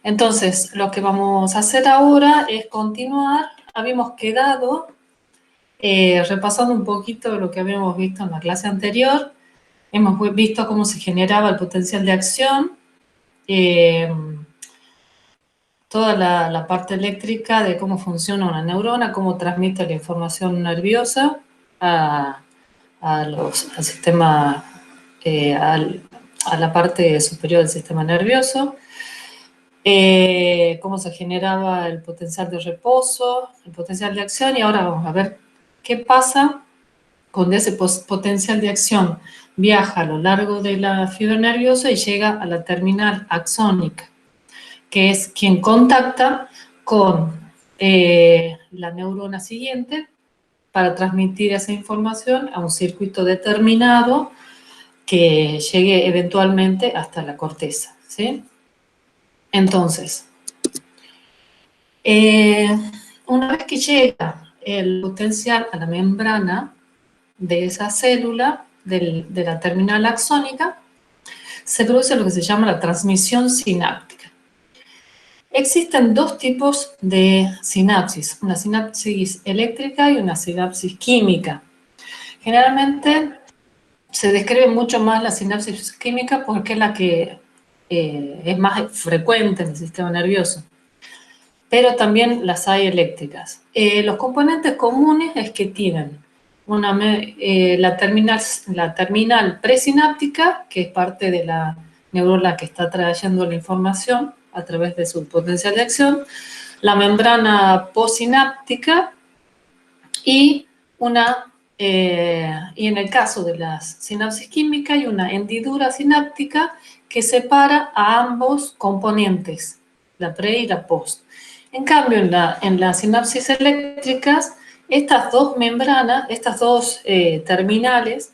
Entonces, lo que vamos a hacer ahora es continuar. Habíamos quedado repasando un poquito lo que habíamos visto en la clase anterior. Hemos visto cómo se generaba el potencial de acción, toda la parte eléctrica de cómo funciona una neurona, cómo transmite la información nerviosa al sistema, a la parte superior del sistema nervioso, cómo se generaba el potencial de reposo, el potencial de acción, y ahora vamos a ver qué pasa cuando ese potencial de acción viaja a lo largo de la fibra nerviosa y llega a la terminal axónica, que es quien contacta con la neurona siguiente para transmitir esa información a un circuito determinado que llegue eventualmente hasta la corteza, ¿sí? Entonces, una vez que llega el potencial a la membrana de esa célula, de la terminal axónica, se produce lo que se llama la transmisión sináptica. Existen dos tipos de sinapsis, una sinapsis eléctrica y una sinapsis química. Generalmente se describe mucho más la sinapsis química porque es la que es más frecuente en el sistema nervioso, pero también las hay eléctricas. Los componentes comunes es que tienen la terminal presináptica, que es parte de la neurona que está trayendo la información a través de su potencial de acción, la membrana postsináptica y en el caso de las sinapsis químicas hay una hendidura sináptica que separa a ambos componentes, la pre y la post. En cambio, en las sinapsis eléctricas, estas dos membranas, estas dos terminales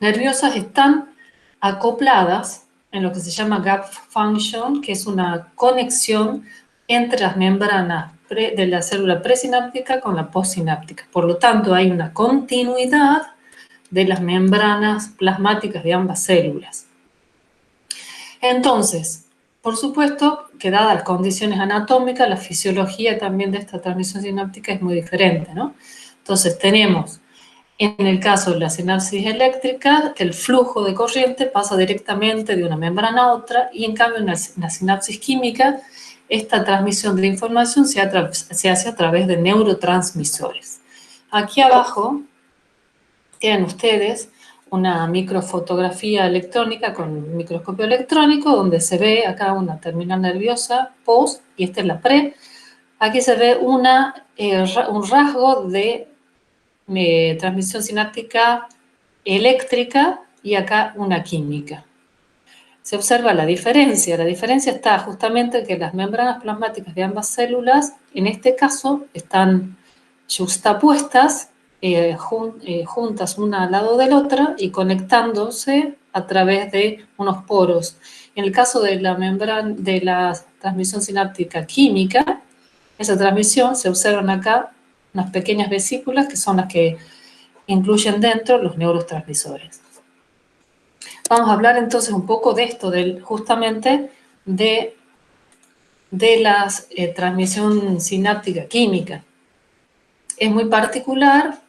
nerviosas están acopladas en lo que se llama gap function, que es una conexión entre las membranas de la célula presináptica con la postsináptica. Por lo tanto, hay una continuidad de las membranas plasmáticas de ambas células. Entonces, por supuesto que dadas las condiciones anatómicas, la fisiología también de esta transmisión sináptica es muy diferente, ¿no? Entonces tenemos, en el caso de la sinapsis eléctrica, el flujo de corriente pasa directamente de una membrana a otra, y en cambio en la sinapsis química, esta transmisión de información se hace a través de neurotransmisores. Aquí abajo tienen ustedes una microfotografía electrónica con un microscopio electrónico donde se ve acá una terminal nerviosa post y esta es la pre. Aquí se ve un rasgo de transmisión sináptica eléctrica y acá una química. Se observa la diferencia está justamente en que las membranas plasmáticas de ambas células, en este caso, están juxtapuestas, juntas una al lado de la otra y conectándose a través de unos poros. En el caso de la membrana de la transmisión sináptica química, esa transmisión se observan acá unas pequeñas vesículas que son las que incluyen dentro los neurotransmisores. Vamos a hablar entonces un poco de esto, justamente de la transmisión sináptica química. Es muy particular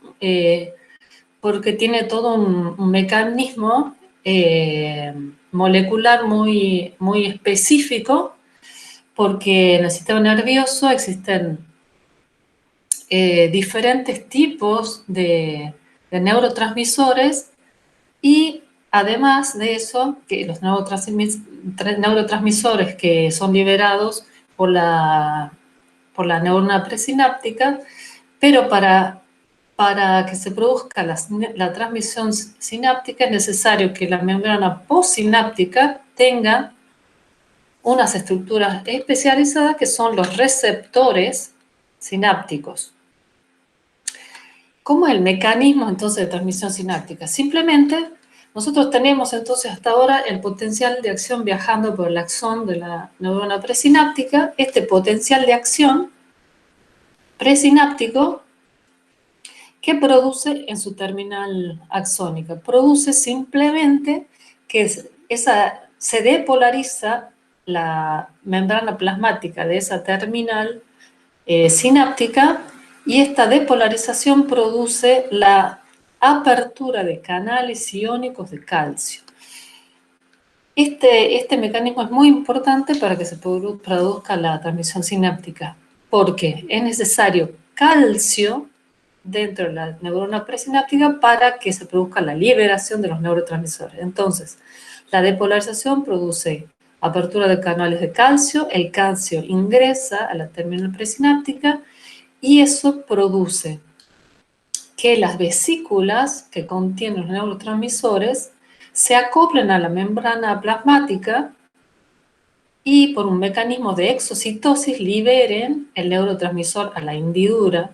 porque tiene todo un mecanismo molecular muy, muy específico, porque en el sistema nervioso existen diferentes tipos de neurotransmisores y además de eso, que los neurotransmisores que son liberados por la neurona presináptica, pero para que se produzca la transmisión sináptica es necesario que la membrana postsináptica tenga unas estructuras especializadas que son los receptores sinápticos. ¿Cómo es el mecanismo entonces de transmisión sináptica? Simplemente nosotros tenemos entonces hasta ahora el potencial de acción viajando por el axón de la neurona presináptica. Este potencial de acción presináptico, ¿qué produce en su terminal axónica? Produce simplemente que se depolariza la membrana plasmática de esa terminal sináptica, y esta depolarización produce la apertura de canales iónicos de calcio. Este mecanismo es muy importante para que se produzca la transmisión sináptica, porque es necesario calcio dentro de la neurona presináptica para que se produzca la liberación de los neurotransmisores. Entonces, la depolarización produce apertura de canales de calcio, el calcio ingresa a la terminal presináptica y eso produce que las vesículas que contienen los neurotransmisores se acoplen a la membrana plasmática y por un mecanismo de exocitosis liberen el neurotransmisor a la hendidura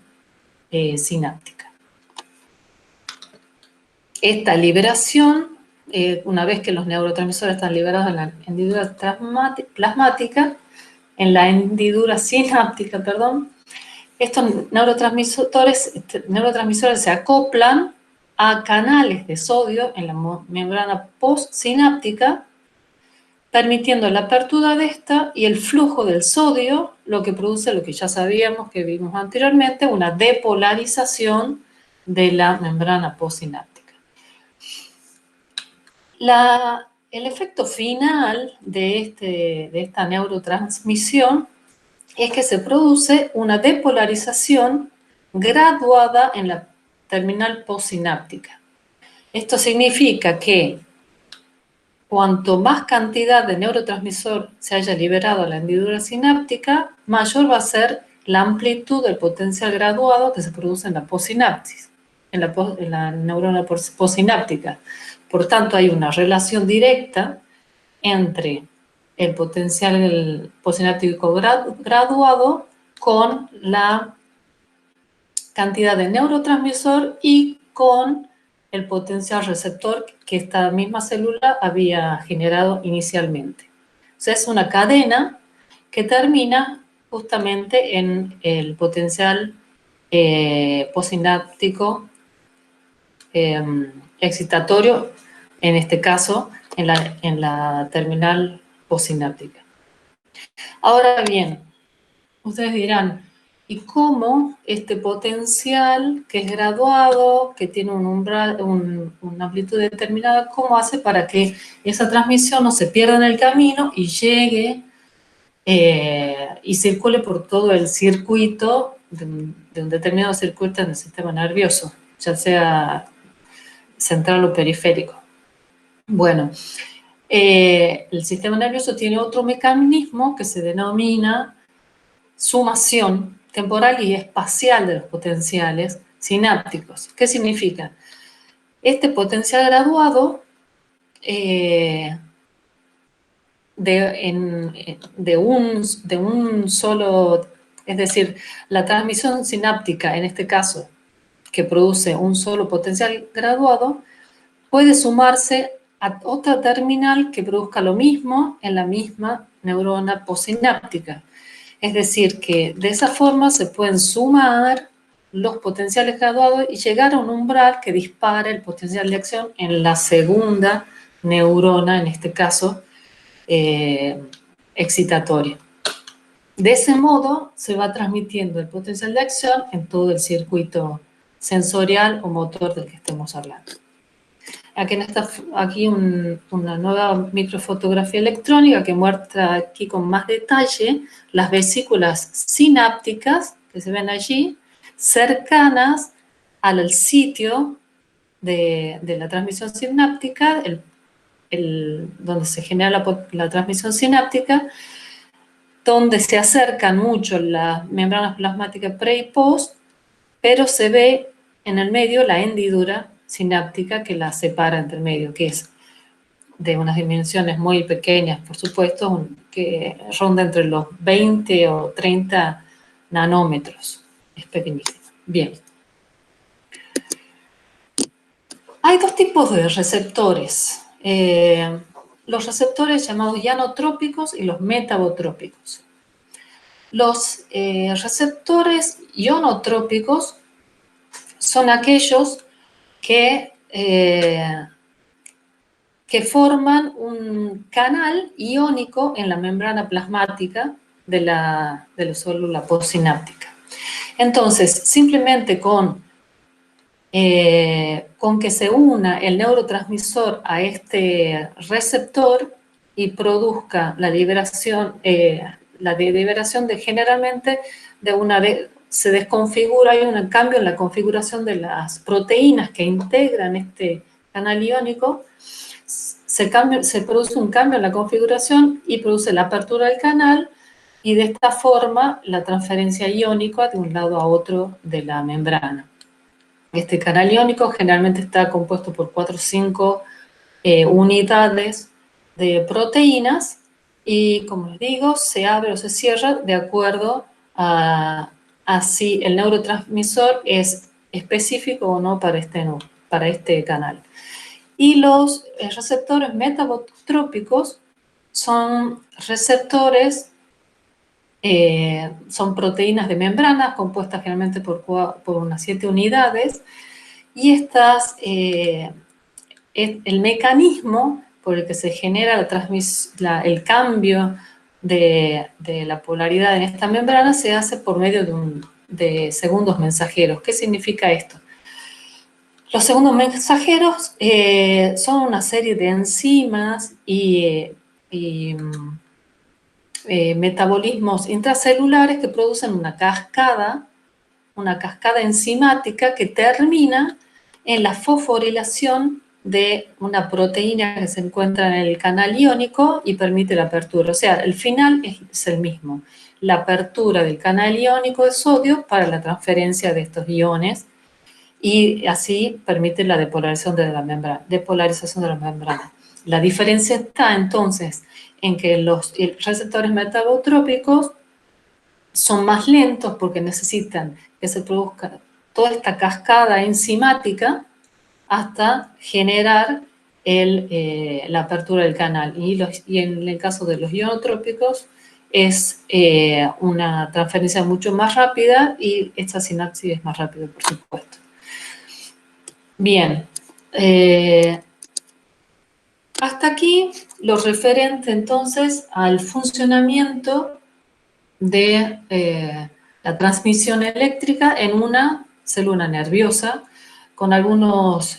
sináptica. Esta liberación, una vez que los neurotransmisores están liberados en la hendidura plasmática, en la hendidura sináptica, perdón, estos neurotransmisores se acoplan a canales de sodio en la membrana postsináptica, permitiendo la apertura de esta y el flujo del sodio, lo que produce lo que ya sabíamos que vimos anteriormente, una depolarización de la membrana postsináptica. El efecto final de esta neurotransmisión es que se produce una depolarización graduada en la terminal postsináptica. Esto significa que cuanto más cantidad de neurotransmisor se haya liberado a la hendidura sináptica, mayor va a ser la amplitud del potencial graduado que se produce en la postsinapsis, en la neurona postsináptica. Por tanto, hay una relación directa entre el potencial postsináptico graduado con la cantidad de neurotransmisor y con el potencial receptor que esta misma célula había generado inicialmente. O sea, es una cadena que termina justamente en el potencial postsináptico excitatorio, en este caso, en la terminal postsináptica. Ahora bien, ustedes dirán, ¿y cómo este potencial que es graduado, que tiene un umbral, una amplitud determinada, cómo hace para que esa transmisión no se pierda en el camino y llegue y circule por todo el circuito, de un determinado circuito en el sistema nervioso, ya sea central o periférico? Bueno, el sistema nervioso tiene otro mecanismo que se denomina sumación temporal y espacial de los potenciales sinápticos. ¿Qué significa? Este potencial graduado de un solo, es decir, la transmisión sináptica, en este caso, que produce un solo potencial graduado, puede sumarse a otra terminal que produzca lo mismo en la misma neurona postsináptica. Es decir, que de esa forma se pueden sumar los potenciales graduados y llegar a un umbral que dispare el potencial de acción en la segunda neurona, en este caso, excitatoria. De ese modo se va transmitiendo el potencial de acción en todo el circuito sensorial o motor del que estemos hablando. Aquí una nueva microfotografía electrónica que muestra aquí con más detalle las vesículas sinápticas que se ven allí, cercanas al sitio de la transmisión sináptica, donde se genera la transmisión sináptica, donde se acercan mucho las membranas plasmáticas pre y post, pero se ve en el medio la hendidura sináptica que la separa entre el medio, que es de unas dimensiones muy pequeñas, por supuesto, que ronda entre los 20 o 30 nanómetros. Es pequeñísimo. Bien. Hay dos tipos de receptores. Los receptores llamados ionotrópicos y los metabotrópicos. Los receptores ionotrópicos son aquellos que que forman un canal iónico en la membrana plasmática de la célula postsináptica. Entonces, simplemente con que se una el neurotransmisor a este receptor y produzca la liberación de generalmente se desconfigura, hay un cambio en la configuración de las proteínas que integran este canal iónico, se produce un cambio en la configuración y produce la apertura del canal, y de esta forma la transferencia iónica de un lado a otro de la membrana. Este canal iónico generalmente está compuesto por 4 o 5 unidades de proteínas y, como les digo, se abre o se cierra de acuerdo a si el neurotransmisor es específico o no para este canal. Y los receptores metabotrópicos son receptores, son proteínas de membrana compuestas generalmente por unas 7 unidades, y el mecanismo por el que se genera el cambio de la polaridad en esta membrana se hace por medio de segundos mensajeros. ¿Qué significa esto? Los segundos mensajeros son una serie de enzimas y metabolismos intracelulares que producen una cascada enzimática que termina en la fosforilación de una proteína que se encuentra en el canal iónico y permite la apertura. O sea, el final es el mismo, la apertura del canal iónico de sodio para la transferencia de estos iones, y así permite la depolarización de la membrana. La diferencia está entonces en que los receptores metabotrópicos son más lentos porque necesitan que se produzca toda esta cascada enzimática hasta generar la apertura del canal. Y en el caso de los ionotrópicos es una transferencia mucho más rápida y esta sinapsis es más rápida, por supuesto. Bien, hasta aquí lo referente entonces al funcionamiento de la transmisión eléctrica en una célula nerviosa,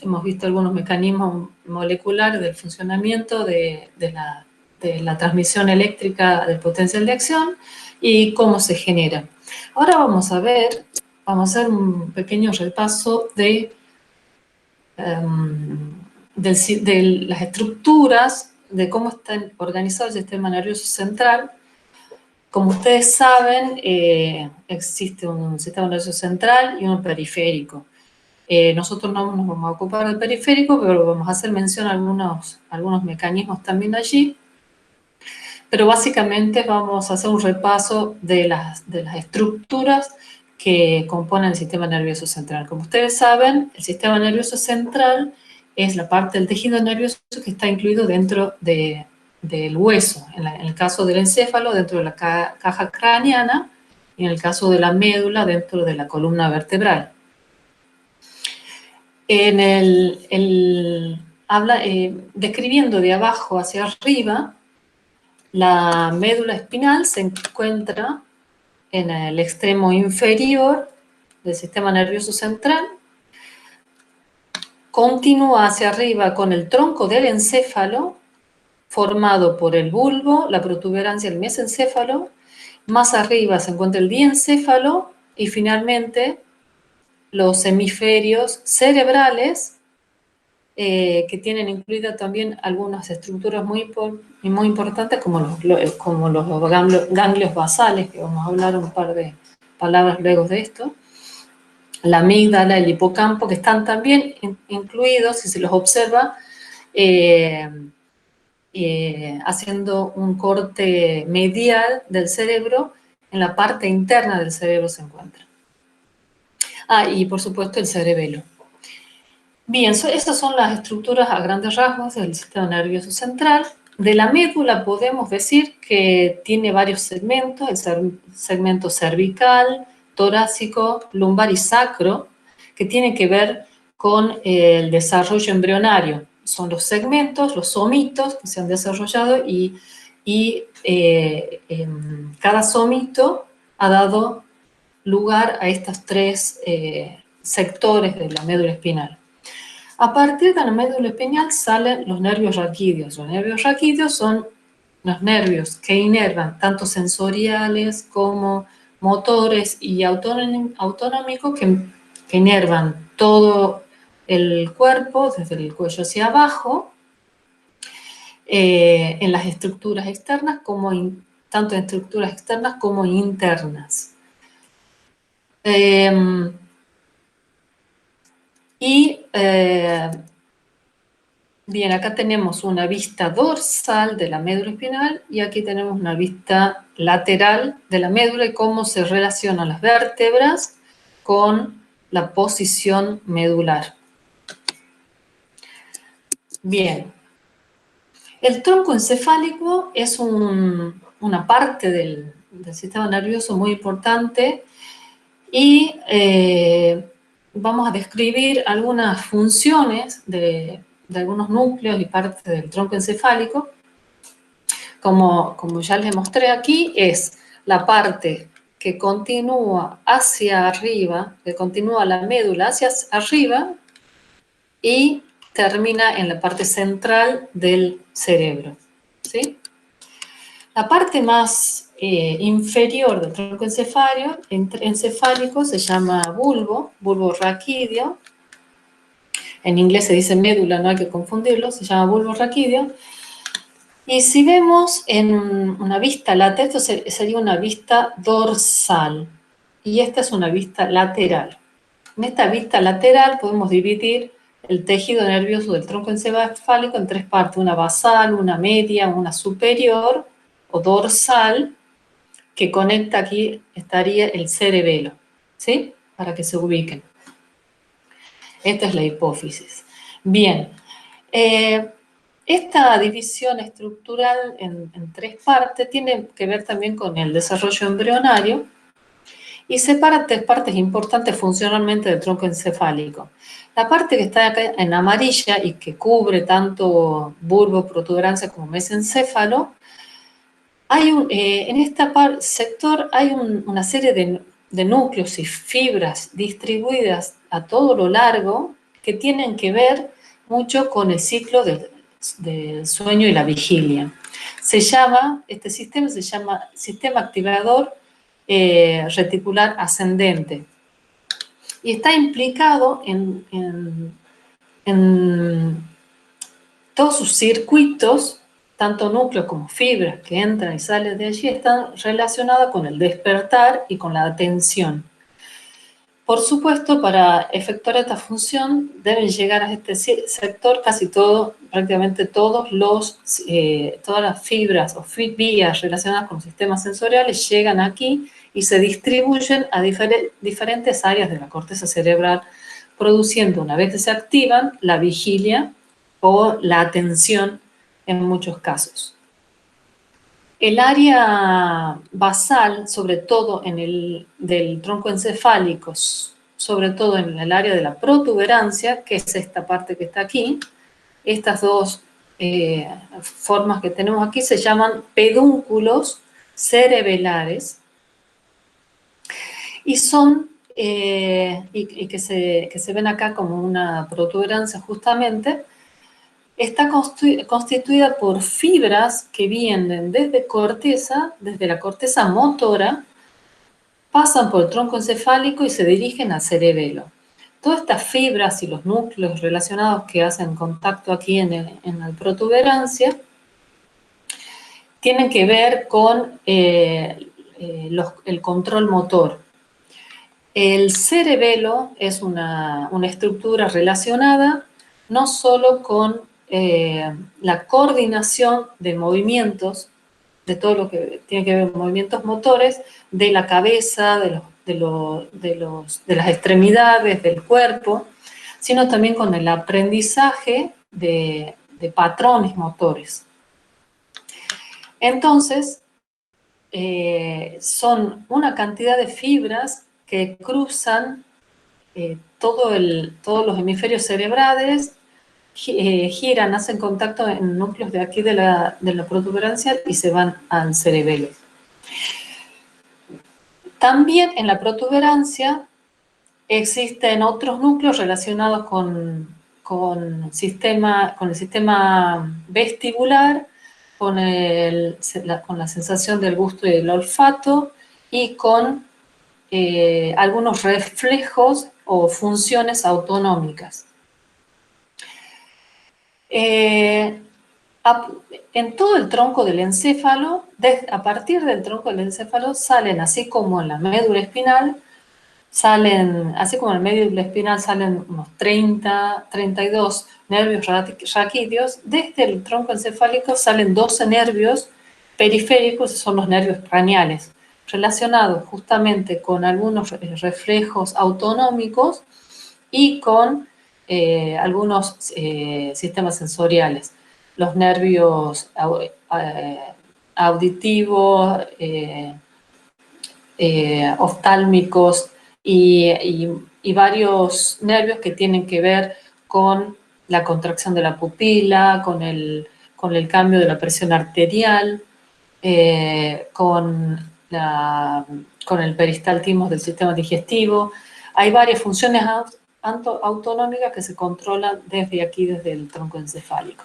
hemos visto algunos mecanismos moleculares del funcionamiento de la transmisión eléctrica del potencial de acción y cómo se genera. Ahora vamos a hacer un pequeño repaso de las estructuras, de cómo está organizado el sistema nervioso central. Como ustedes saben, existe un sistema nervioso central y uno periférico. Nosotros no nos vamos a ocupar del periférico, pero vamos a hacer mención a algunos mecanismos también allí. Pero básicamente vamos a hacer un repaso de las estructuras que componen el sistema nervioso central. Como ustedes saben, el sistema nervioso central es la parte del tejido nervioso que está incluido dentro del hueso. En el caso del encéfalo, dentro de la caja craneana, y en el caso de la médula, dentro de la columna vertebral. Describiendo de abajo hacia arriba, la médula espinal se encuentra en el extremo inferior del sistema nervioso central, continúa hacia arriba con el tronco del encéfalo, formado por el bulbo, la protuberancia del mesencéfalo, más arriba se encuentra el diencéfalo y finalmente los hemisferios cerebrales, que tienen incluidas también algunas estructuras muy importantes como los ganglios basales, que vamos a hablar un par de palabras luego de esto, la amígdala, el hipocampo, que están también incluidos, si se los observa, haciendo un corte medial del cerebro, en la parte interna del cerebro se encuentra. Y por supuesto el cerebelo. Bien, esas son las estructuras a grandes rasgos del sistema nervioso central. De la médula podemos decir que tiene varios segmentos, el segmento cervical, torácico, lumbar y sacro, que tiene que ver con el desarrollo embrionario. son los segmentos, los somitos que se han desarrollado y cada somito ha dado lugar a estos tres sectores de la médula espinal. A partir de la médula espinal salen los nervios raquídeos. Los nervios raquídeos son los nervios que inervan tanto sensoriales como motores y autonómicos que inervan todo el cuerpo, desde el cuello hacia abajo, en las estructuras externas, tanto en estructuras externas como internas. Bien, acá tenemos una vista dorsal de la médula espinal y aquí tenemos una vista lateral de la médula y cómo se relacionan las vértebras con la posición medular. Bien, el tronco encefálico es una parte del sistema nervioso muy importante y vamos a describir algunas funciones de algunos núcleos y partes del tronco encefálico. Como ya les mostré aquí, es la parte que continúa hacia arriba, que continúa la médula hacia arriba y termina en la parte central del cerebro, ¿sí? La parte más inferior del tronco encefálico se llama bulbo raquídeo. En inglés se dice médula, no hay que confundirlo, se llama bulbo raquídeo. Y si vemos en una vista lateral, esto sería una vista dorsal, y esta es una vista lateral. En esta vista lateral podemos dividir el tejido nervioso del tronco encefálico en tres partes, una basal, una media, una superior o dorsal, que conecta aquí, estaría el cerebelo, ¿sí? Para que se ubiquen. Esta es la hipófisis. Bien, esta división estructural en tres partes tiene que ver también con el desarrollo embrionario y separa tres partes importantes funcionalmente del tronco encefálico. La parte que está acá en amarilla y que cubre tanto bulbo, protuberancia como mesencéfalo, en este sector hay una serie de núcleos y fibras distribuidas a todo lo largo que tienen que ver mucho con el ciclo del sueño y la vigilia. Este sistema se llama sistema activador reticular ascendente y está implicado en todos sus circuitos, tanto núcleos como fibras que entran y salen de allí, están relacionadas con el despertar y con la atención. Por supuesto, para efectuar esta función deben llegar a este sector prácticamente todas las fibras o vías relacionadas con los sistemas sensoriales llegan aquí y se distribuyen a diferentes áreas de la corteza cerebral, produciendo, una vez que se activan, la vigilia o la atención en muchos casos. El área basal, sobre todo del tronco encefálico, sobre todo en el área de la protuberancia, que es esta parte que está aquí, estas dos formas que tenemos aquí se llaman pedúnculos cerebelares y son, y que se ven acá como una protuberancia justamente, está constituida por fibras que vienen desde la corteza motora, pasan por el tronco encefálico y se dirigen al cerebelo. Todas estas fibras y los núcleos relacionados que hacen contacto aquí en la protuberancia tienen que ver con el control motor. El cerebelo es una estructura relacionada no solo con la coordinación de movimientos, de todo lo que tiene que ver con movimientos motores, de la cabeza, de las extremidades, del cuerpo, sino también con el aprendizaje de patrones motores. Entonces, son una cantidad de fibras que cruzan todos los hemisferios cerebrales, giran, hacen contacto en núcleos de aquí de la protuberancia y se van al cerebelo. También en la protuberancia existen otros núcleos relacionados con el sistema vestibular, con la sensación del gusto y del olfato y con algunos reflejos o funciones autonómicas. En todo el tronco del encéfalo, a partir del tronco del encéfalo salen, así como en la médula espinal, así como en el médula espinal salen unos 30, 32 nervios raquídeos, desde el tronco encefálico salen 12 nervios periféricos, que son los nervios craneales, relacionados justamente con algunos reflejos autonómicos y con algunos sistemas sensoriales. Los nervios auditivos, oftálmicos y varios nervios que tienen que ver con la contracción de la pupila, con el cambio de la presión arterial, con el peristaltismo del sistema digestivo. Hay varias funciones autonómicas que se controlan desde aquí, desde el tronco encefálico.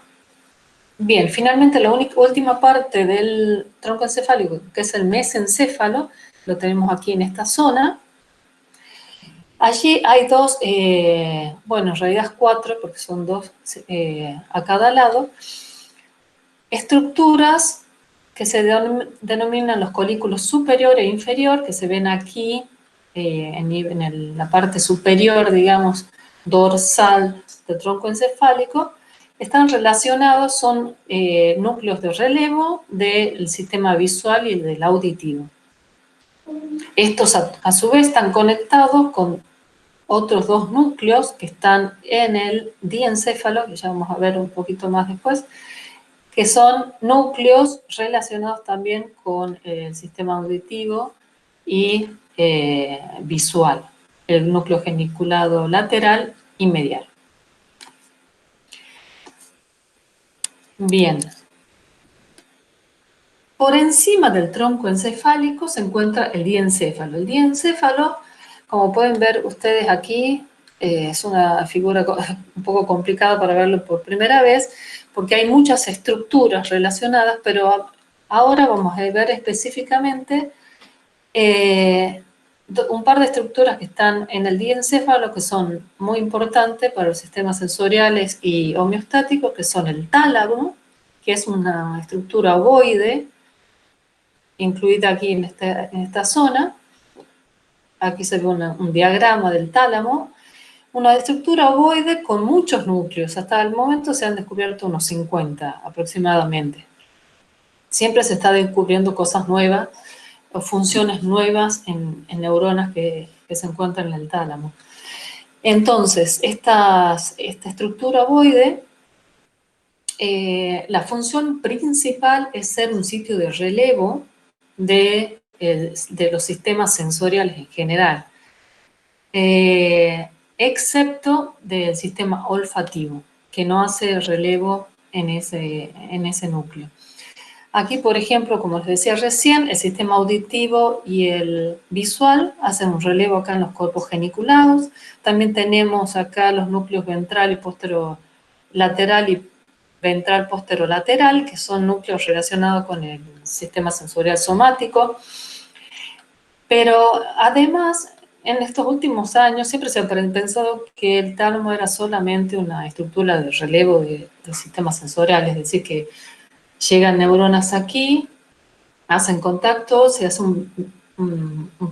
Bien, finalmente la última parte del tronco encefálico, que es el mesencéfalo, lo tenemos aquí en esta zona. Allí hay dos, bueno, en realidad 4, porque son 2 a cada lado, estructuras que se denominan los colículos superior e inferior, que se ven aquí en la parte superior, digamos, dorsal del tronco encefálico. Están relacionados, son núcleos de relevo del sistema visual y del auditivo. Estos a su vez están conectados con otros 2 núcleos que están en el diencéfalo, que ya vamos a ver un poquito más después, que son núcleos relacionados también con el sistema auditivo y visual, el núcleo geniculado lateral y medial. Bien. Por encima del tronco encefálico se encuentra el diencéfalo. El diencéfalo, como pueden ver ustedes aquí, es una figura un poco complicada para verlo por primera vez, porque hay muchas estructuras relacionadas, pero ahora vamos a ver específicamente un par de estructuras que están en el diencéfalo que son muy importantes para los sistemas sensoriales y homeostáticos, que son el tálamo, que es una estructura ovoide, incluida aquí en esta zona. Aquí se ve un diagrama del tálamo. Una estructura ovoide con muchos núcleos. Hasta el momento se han descubierto unos 50 aproximadamente. Siempre se está descubriendo cosas nuevas o funciones nuevas en neuronas que se encuentran en el tálamo. Entonces, esta estructura ovoide, la función principal es ser un sitio de relevo de los sistemas sensoriales en general, excepto del sistema olfativo, que no hace relevo en ese núcleo. Aquí, por ejemplo, como les decía recién, el sistema auditivo y el visual hacen un relevo acá en los cuerpos geniculados. También tenemos acá los núcleos ventral y posterolateral y ventral posterolateral, que son núcleos relacionados con el sistema sensorial somático. Pero además, en estos últimos años siempre se ha pensado que el tálamo era solamente una estructura de relevo del sistema sensorial, es decir, que llegan neuronas aquí, hacen contacto, se hace un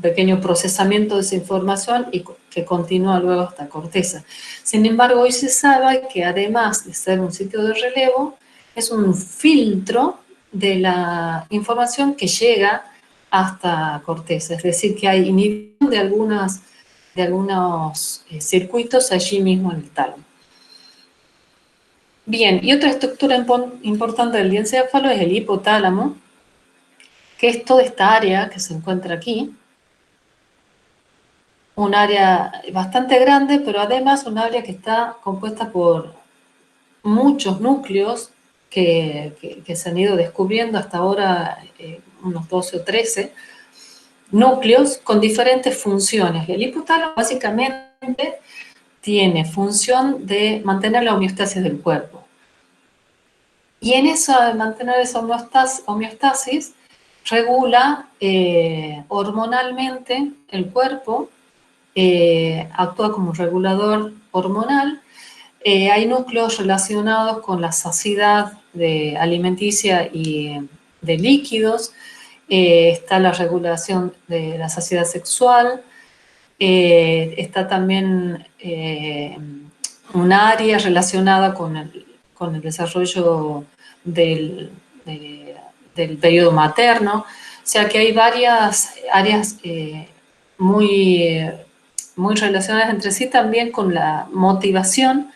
pequeño procesamiento de esa información y que continúa luego hasta la corteza. Sin embargo, hoy se sabe que además de ser un sitio de relevo, es un filtro de la información que llega hasta corteza, es decir, que hay inhibición de algunos circuitos allí mismo en el tálamo. Bien, y otra estructura importante del diencéfalo es el hipotálamo, que es toda esta área que se encuentra aquí, un área bastante grande, pero además un área que está compuesta por muchos núcleos que se han ido descubriendo hasta ahora, unos 12 o 13 núcleos con diferentes funciones. El hipotálamo básicamente tiene función de mantener la homeostasis del cuerpo. Y en eso de mantener esa homeostasis regula hormonalmente el cuerpo, actúa como regulador hormonal. Hay núcleos relacionados con la saciedad alimenticia y de líquidos. Está la regulación de la saciedad sexual. Está también un área relacionada con el desarrollo del, del periodo materno. O sea que hay varias áreas muy, muy relacionadas entre sí, también con la motivación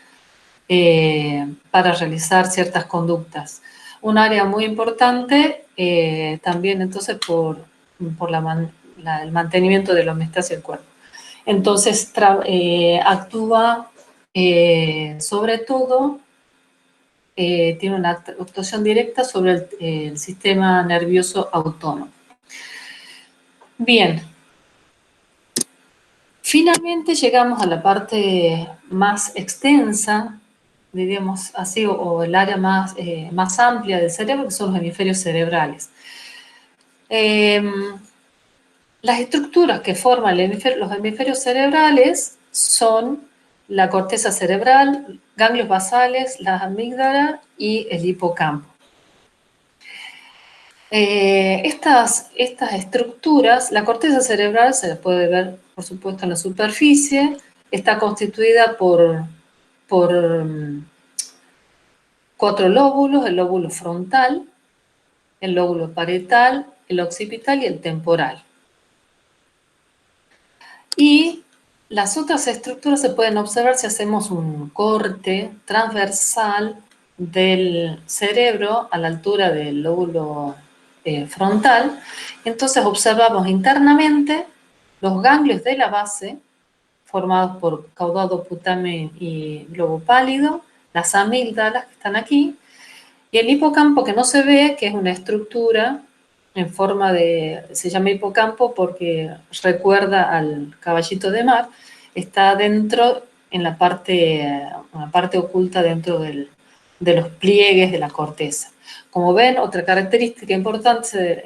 para realizar ciertas conductas. Un área muy importante también entonces por el mantenimiento de la homeostasis del cuerpo. Entonces actúa sobre todo, tiene una actuación directa sobre el sistema nervioso autónomo. Bien, finalmente llegamos a la parte más extensa, diríamos así, o el área más, más amplia del cerebro, que son los hemisferios cerebrales. Las estructuras que forman los hemisferios cerebrales son la corteza cerebral, ganglios basales, las amígdalas y el hipocampo. Estas estructuras, la corteza cerebral se puede ver, por supuesto, en la superficie, está constituida por 4 lóbulos: el lóbulo frontal, el lóbulo parietal, el occipital y el temporal. Y las otras estructuras se pueden observar si hacemos un corte transversal del cerebro a la altura del lóbulo frontal. Entonces observamos internamente los ganglios de la base, formados por caudado, putamen y globo pálido, las amígdalas que están aquí, y el hipocampo, que no se ve, que es una estructura en forma de, se llama hipocampo porque recuerda al caballito de mar, está dentro, en la parte, una parte oculta dentro de los pliegues de la corteza. Como ven, otra característica importante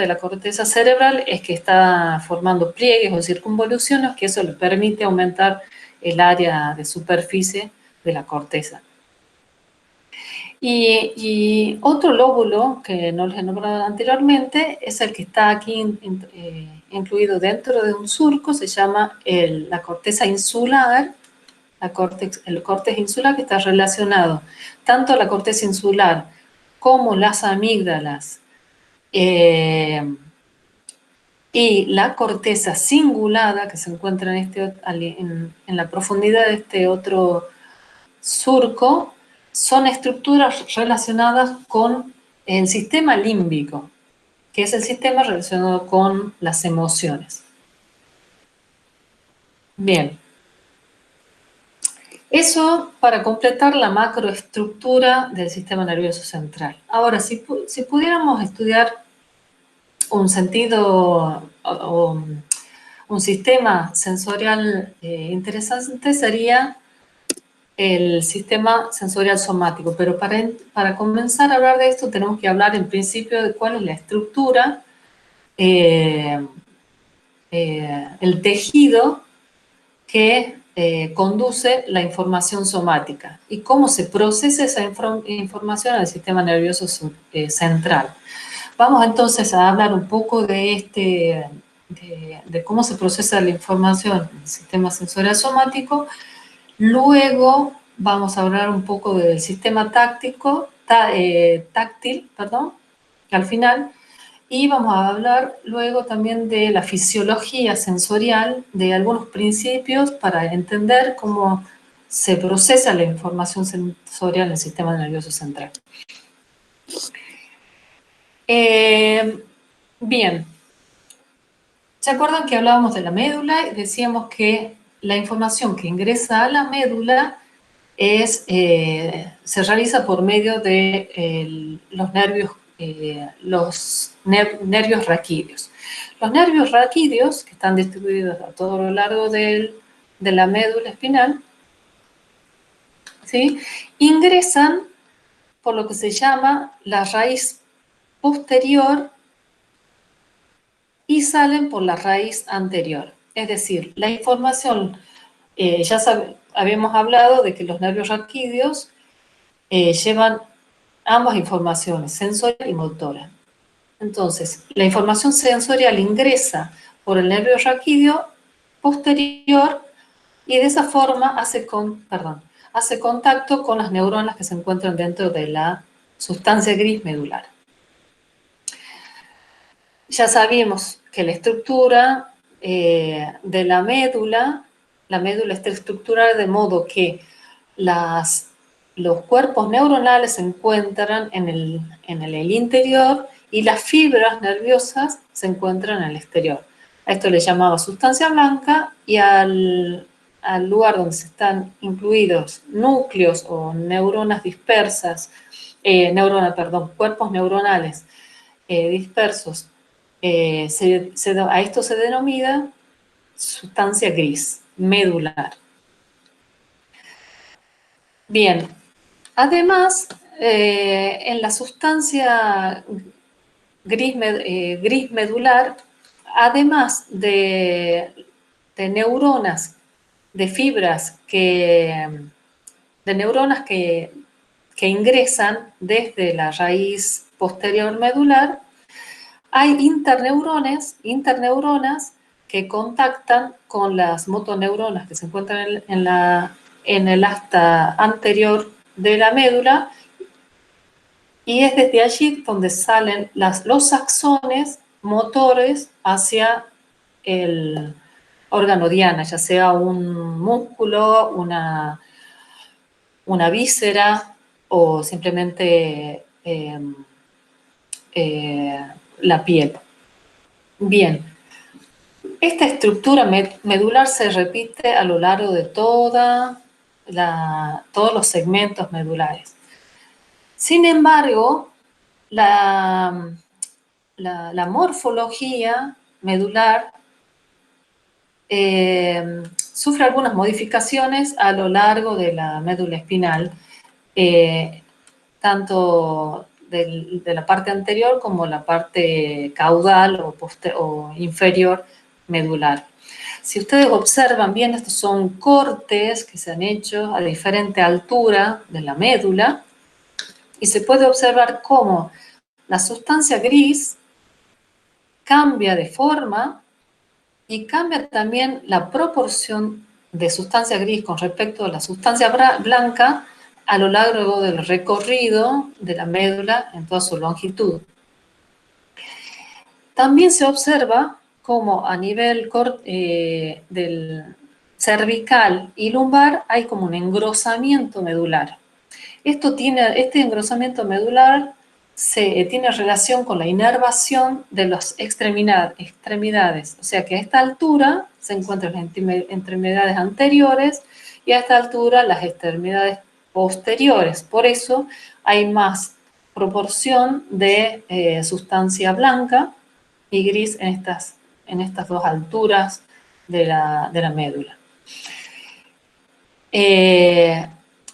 de la corteza cerebral es que está formando pliegues o circunvoluciones, que eso le permite aumentar el área de superficie de la corteza. Y otro lóbulo que no les he nombrado anteriormente es el que está aquí incluido dentro de un surco, se llama la corteza insular, el córtex insular, que está relacionado tanto a la corteza insular como las amígdalas y la corteza cingulada, que se encuentra en la profundidad de este otro surco. Son estructuras relacionadas con el sistema límbico, que es el sistema relacionado con las emociones. Bien. Eso para completar la macroestructura del sistema nervioso central. Ahora, si pudiéramos estudiar un sentido o un sistema sensorial interesante, sería el sistema sensorial somático, pero para comenzar a hablar de esto tenemos que hablar en principio de cuál es la estructura, el tejido que conduce la información somática y cómo se procesa esa información en el sistema nervioso central. Vamos entonces a hablar un poco de cómo se procesa la información en el sistema sensorial somático. Luego vamos a hablar un poco del sistema táctil, al final, y vamos a hablar luego también de la fisiología sensorial, de algunos principios para entender cómo se procesa la información sensorial en el sistema nervioso central. Bien, ¿se acuerdan que hablábamos de la médula y decíamos que la información que ingresa a la médula se realiza por medio de los nervios raquídeos. Los nervios raquídeos, que están distribuidos a todo lo largo de la médula espinal, ¿sí?, ingresan por lo que se llama la raíz posterior y salen por la raíz anterior. Es decir, la información, habíamos hablado de que los nervios raquídeos llevan ambas informaciones, sensorial y motora. Entonces, la información sensorial ingresa por el nervio raquídeo posterior y de esa forma hace contacto con las neuronas que se encuentran dentro de la sustancia gris medular. Ya sabíamos que la estructura de la médula está estructurada de modo que los cuerpos neuronales se encuentran en el interior y las fibras nerviosas se encuentran en el exterior. A esto le llamaba sustancia blanca, y al lugar donde están incluidos núcleos o neuronas dispersas, cuerpos neuronales dispersos, a esto se denomina sustancia gris medular. Bien, además, en la sustancia gris medular, además de neuronas, de fibras de neuronas que ingresan desde la raíz posterior medular, hay interneuronas que contactan con las motoneuronas que se encuentran en el asta anterior de la médula, y es desde allí donde salen los axones motores hacia el órgano diana, ya sea un músculo, una víscera o simplemente la piel. Bien, esta estructura medular se repite a lo largo de todos los segmentos medulares. Sin embargo, la morfología medular sufre algunas modificaciones a lo largo de la médula espinal, tanto de la parte anterior como la parte caudal o inferior medular. Si ustedes observan bien, estos son cortes que se han hecho a diferente altura de la médula, y se puede observar cómo la sustancia gris cambia de forma y cambia también la proporción de sustancia gris con respecto a la sustancia blanca a lo largo del recorrido de la médula en toda su longitud. También se observa cómo a nivel del cervical y lumbar hay como un engrosamiento medular. Este engrosamiento medular tiene relación con la inervación de las extremidades. O sea que a esta altura se encuentran las extremidades anteriores y a esta altura las extremidades posteriores. Por eso hay más proporción de sustancia blanca y gris en estas dos alturas de la médula.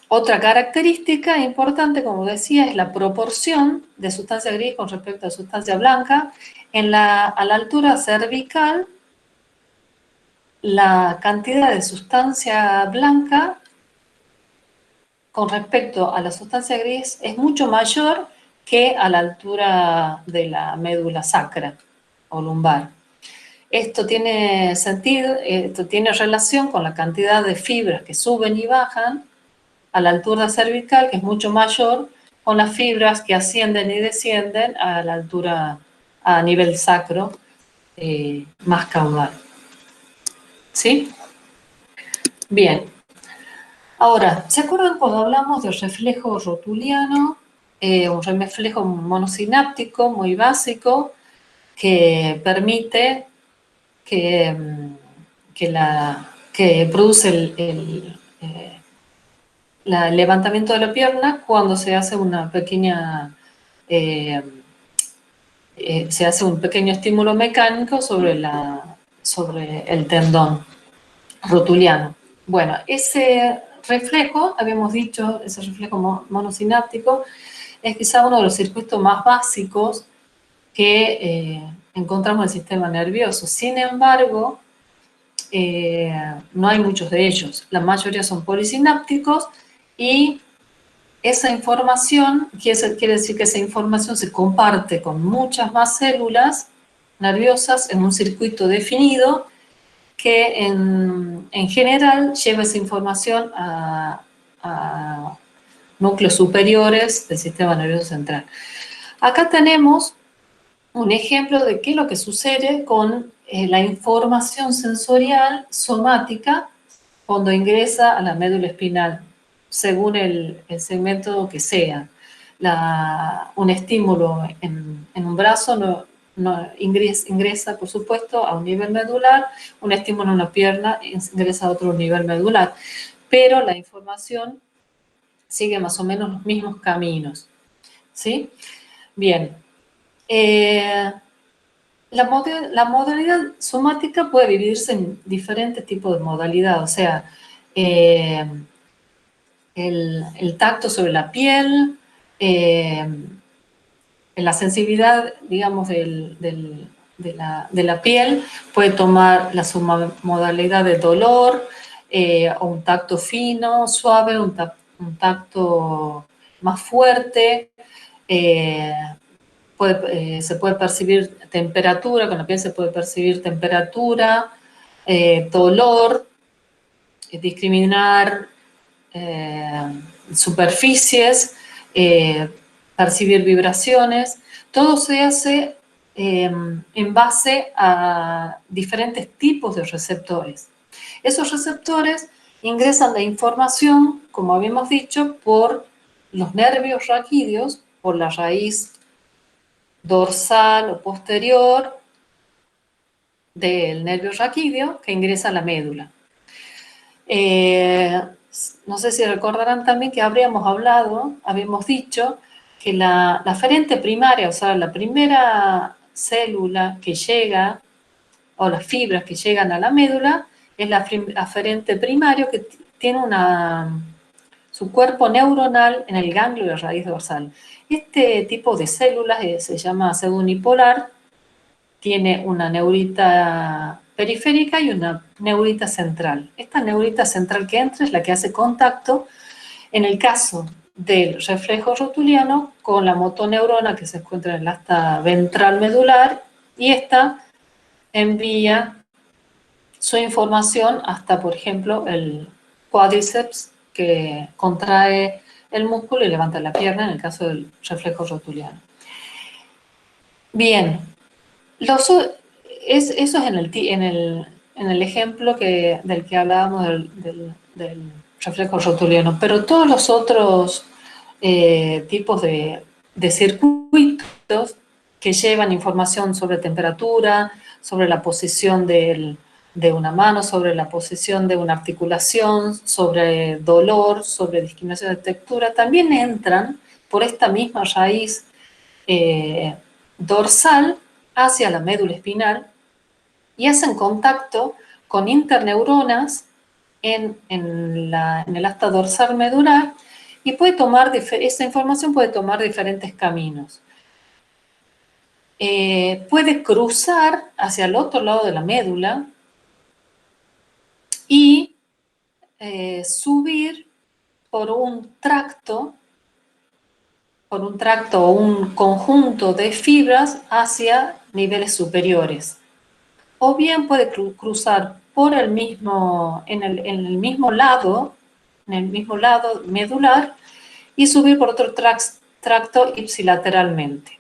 Otra característica importante, como decía, es la proporción de sustancia gris con respecto a sustancia blanca. A la altura cervical, la cantidad de sustancia blanca con respecto a la sustancia gris es mucho mayor que a la altura de la médula sacra o lumbar. Esto tiene sentido, esto tiene relación con la cantidad de fibras que suben y bajan a la altura cervical, que es mucho mayor, con las fibras que ascienden y descienden a la altura, a nivel sacro, más caudal. ¿Sí? Bien. Ahora, ¿se acuerdan cuando hablamos del reflejo rotuliano? Un reflejo monosináptico muy básico que permite que produce el levantamiento de la pierna cuando se hace una pequeña, se hace un pequeño estímulo mecánico sobre el tendón rotuliano. Bueno, ese reflejo, habíamos dicho, ese reflejo monosináptico, es quizá uno de los circuitos más básicos que encontramos en el sistema nervioso. Sin embargo, no hay muchos de ellos. La mayoría son polisinápticos y esa información, quiere decir que esa información se comparte con muchas más células nerviosas en un circuito definido que en general lleva esa información a núcleos superiores del sistema nervioso central. Acá tenemos un ejemplo de qué es lo que sucede con la información sensorial somática cuando ingresa a la médula espinal, según el segmento que sea. Un estímulo en un brazo no ingresa, por supuesto, a un nivel medular, un estímulo en una pierna ingresa a otro nivel medular, pero la información sigue más o menos los mismos caminos, ¿sí? Bien. La modalidad somática puede dividirse en diferentes tipos de modalidad, o sea, el tacto sobre la piel, la sensibilidad, digamos, de la piel puede tomar la submodalidad de dolor, o un tacto fino, suave, un tacto más fuerte, se puede percibir temperatura, con la piel se puede percibir temperatura, dolor, discriminar superficies, percibir vibraciones. Todo se hace en base a diferentes tipos de receptores. Esos receptores ingresan la información, como habíamos dicho, por los nervios raquídeos, por la raíz dorsal o posterior del nervio raquídeo que ingresa a la médula. No sé si recordarán también que habíamos dicho que la aferente primaria, o sea, la primera célula que llega, o las fibras que llegan a la médula, es la aferente primario que tiene su cuerpo neuronal en el ganglio de raíz dorsal. Este tipo de células se llama pseudonipolar, tiene una neurita periférica y una neurita central. Esta neurita central que entra es la que hace contacto, en el caso del reflejo rotuliano, con la motoneurona que se encuentra en el asta ventral medular, y esta envía su información hasta, por ejemplo, el cuádriceps, que contrae el músculo y levanta la pierna en el caso del reflejo rotuliano. Bien, eso es en el ejemplo del que hablábamos del reflejo rotuliano, pero todos los otros tipos de circuitos que llevan información sobre temperatura, sobre la posición de una mano, sobre la posición de una articulación, sobre dolor, sobre discriminación de textura, también entran por esta misma raíz dorsal hacia la médula espinal y hacen contacto con interneuronas en el asta dorsal medular, y esa información puede tomar diferentes caminos. Puede cruzar hacia el otro lado de la médula y subir por un tracto o un conjunto de fibras hacia niveles superiores. O bien puede cruzar en el mismo lado medular, y subir por otro tracto ipsilateralmente.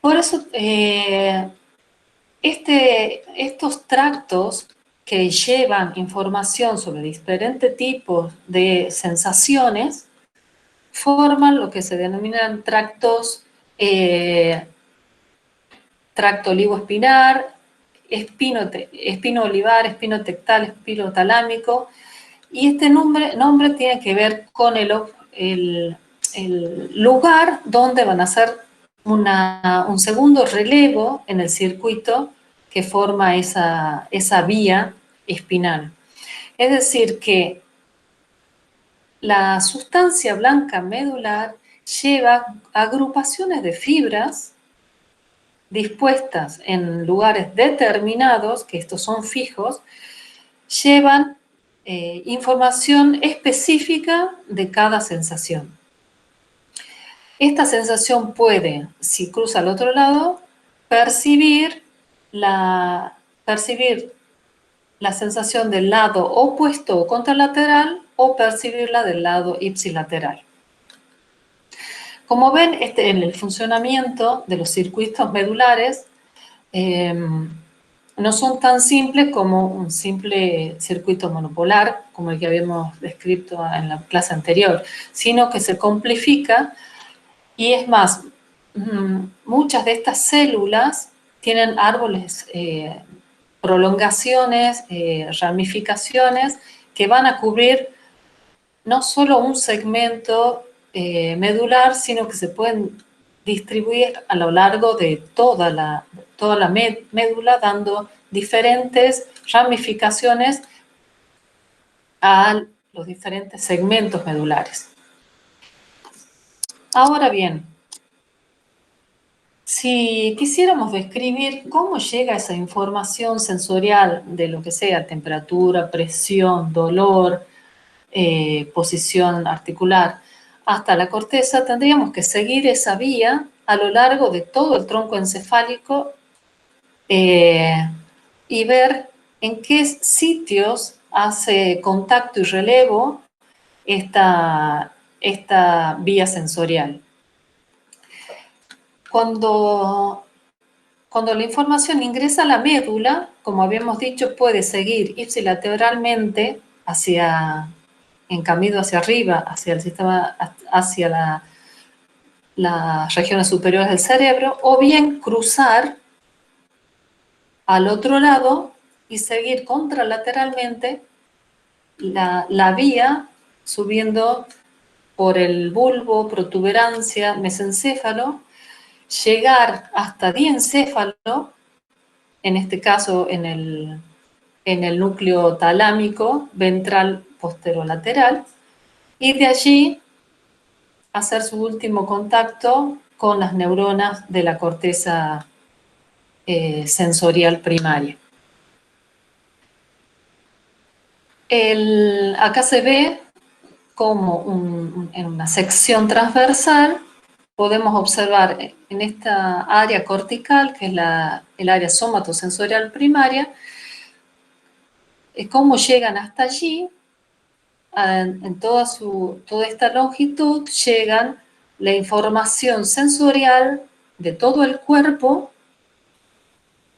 Por eso, estos tractos que llevan información sobre diferentes tipos de sensaciones forman lo que se denominan tractos, tracto olivoespinar, espino olivar, espino tectal, espino talámico, Y este nombre tiene que ver con el lugar donde van a hacer un segundo relevo en el circuito que forma esa vía espinal. Es decir, que la sustancia blanca medular lleva agrupaciones de fibras dispuestas en lugares determinados, que estos son fijos, llevan información específica de cada sensación. Esta sensación puede, si cruza al otro lado, percibir la sensación del lado opuesto o contralateral o percibirla del lado ipsilateral. Como ven, en el funcionamiento de los circuitos medulares no son tan simples como un simple circuito monopolar, como el que habíamos descrito en la clase anterior, sino que se complica y es más, muchas de estas células tienen árboles, prolongaciones, ramificaciones que van a cubrir no solo un segmento medular, sino que se pueden distribuir a lo largo de toda la médula, dando diferentes ramificaciones a los diferentes segmentos medulares. Ahora bien, si quisiéramos describir cómo llega esa información sensorial de lo que sea, temperatura, presión, dolor, posición articular, hasta la corteza, tendríamos que seguir esa vía a lo largo de todo el tronco encefálico y ver en qué sitios hace contacto y relevo esta vía sensorial. Cuando la información ingresa a la médula, como habíamos dicho, puede seguir ipsilateralmente en camino hacia arriba, hacia el sistema, hacia las regiones superiores del cerebro, o bien cruzar al otro lado y seguir contralateralmente la vía, subiendo por el bulbo, protuberancia, mesencéfalo, llegar hasta diencéfalo, en este caso en el núcleo talámico, ventral posterolateral, y de allí hacer su último contacto con las neuronas de la corteza sensorial primaria. Acá se ve como en una sección transversal podemos observar en esta área cortical, que es el área somatosensorial primaria, cómo llegan hasta allí, en toda esta longitud, llegan la información sensorial de todo el cuerpo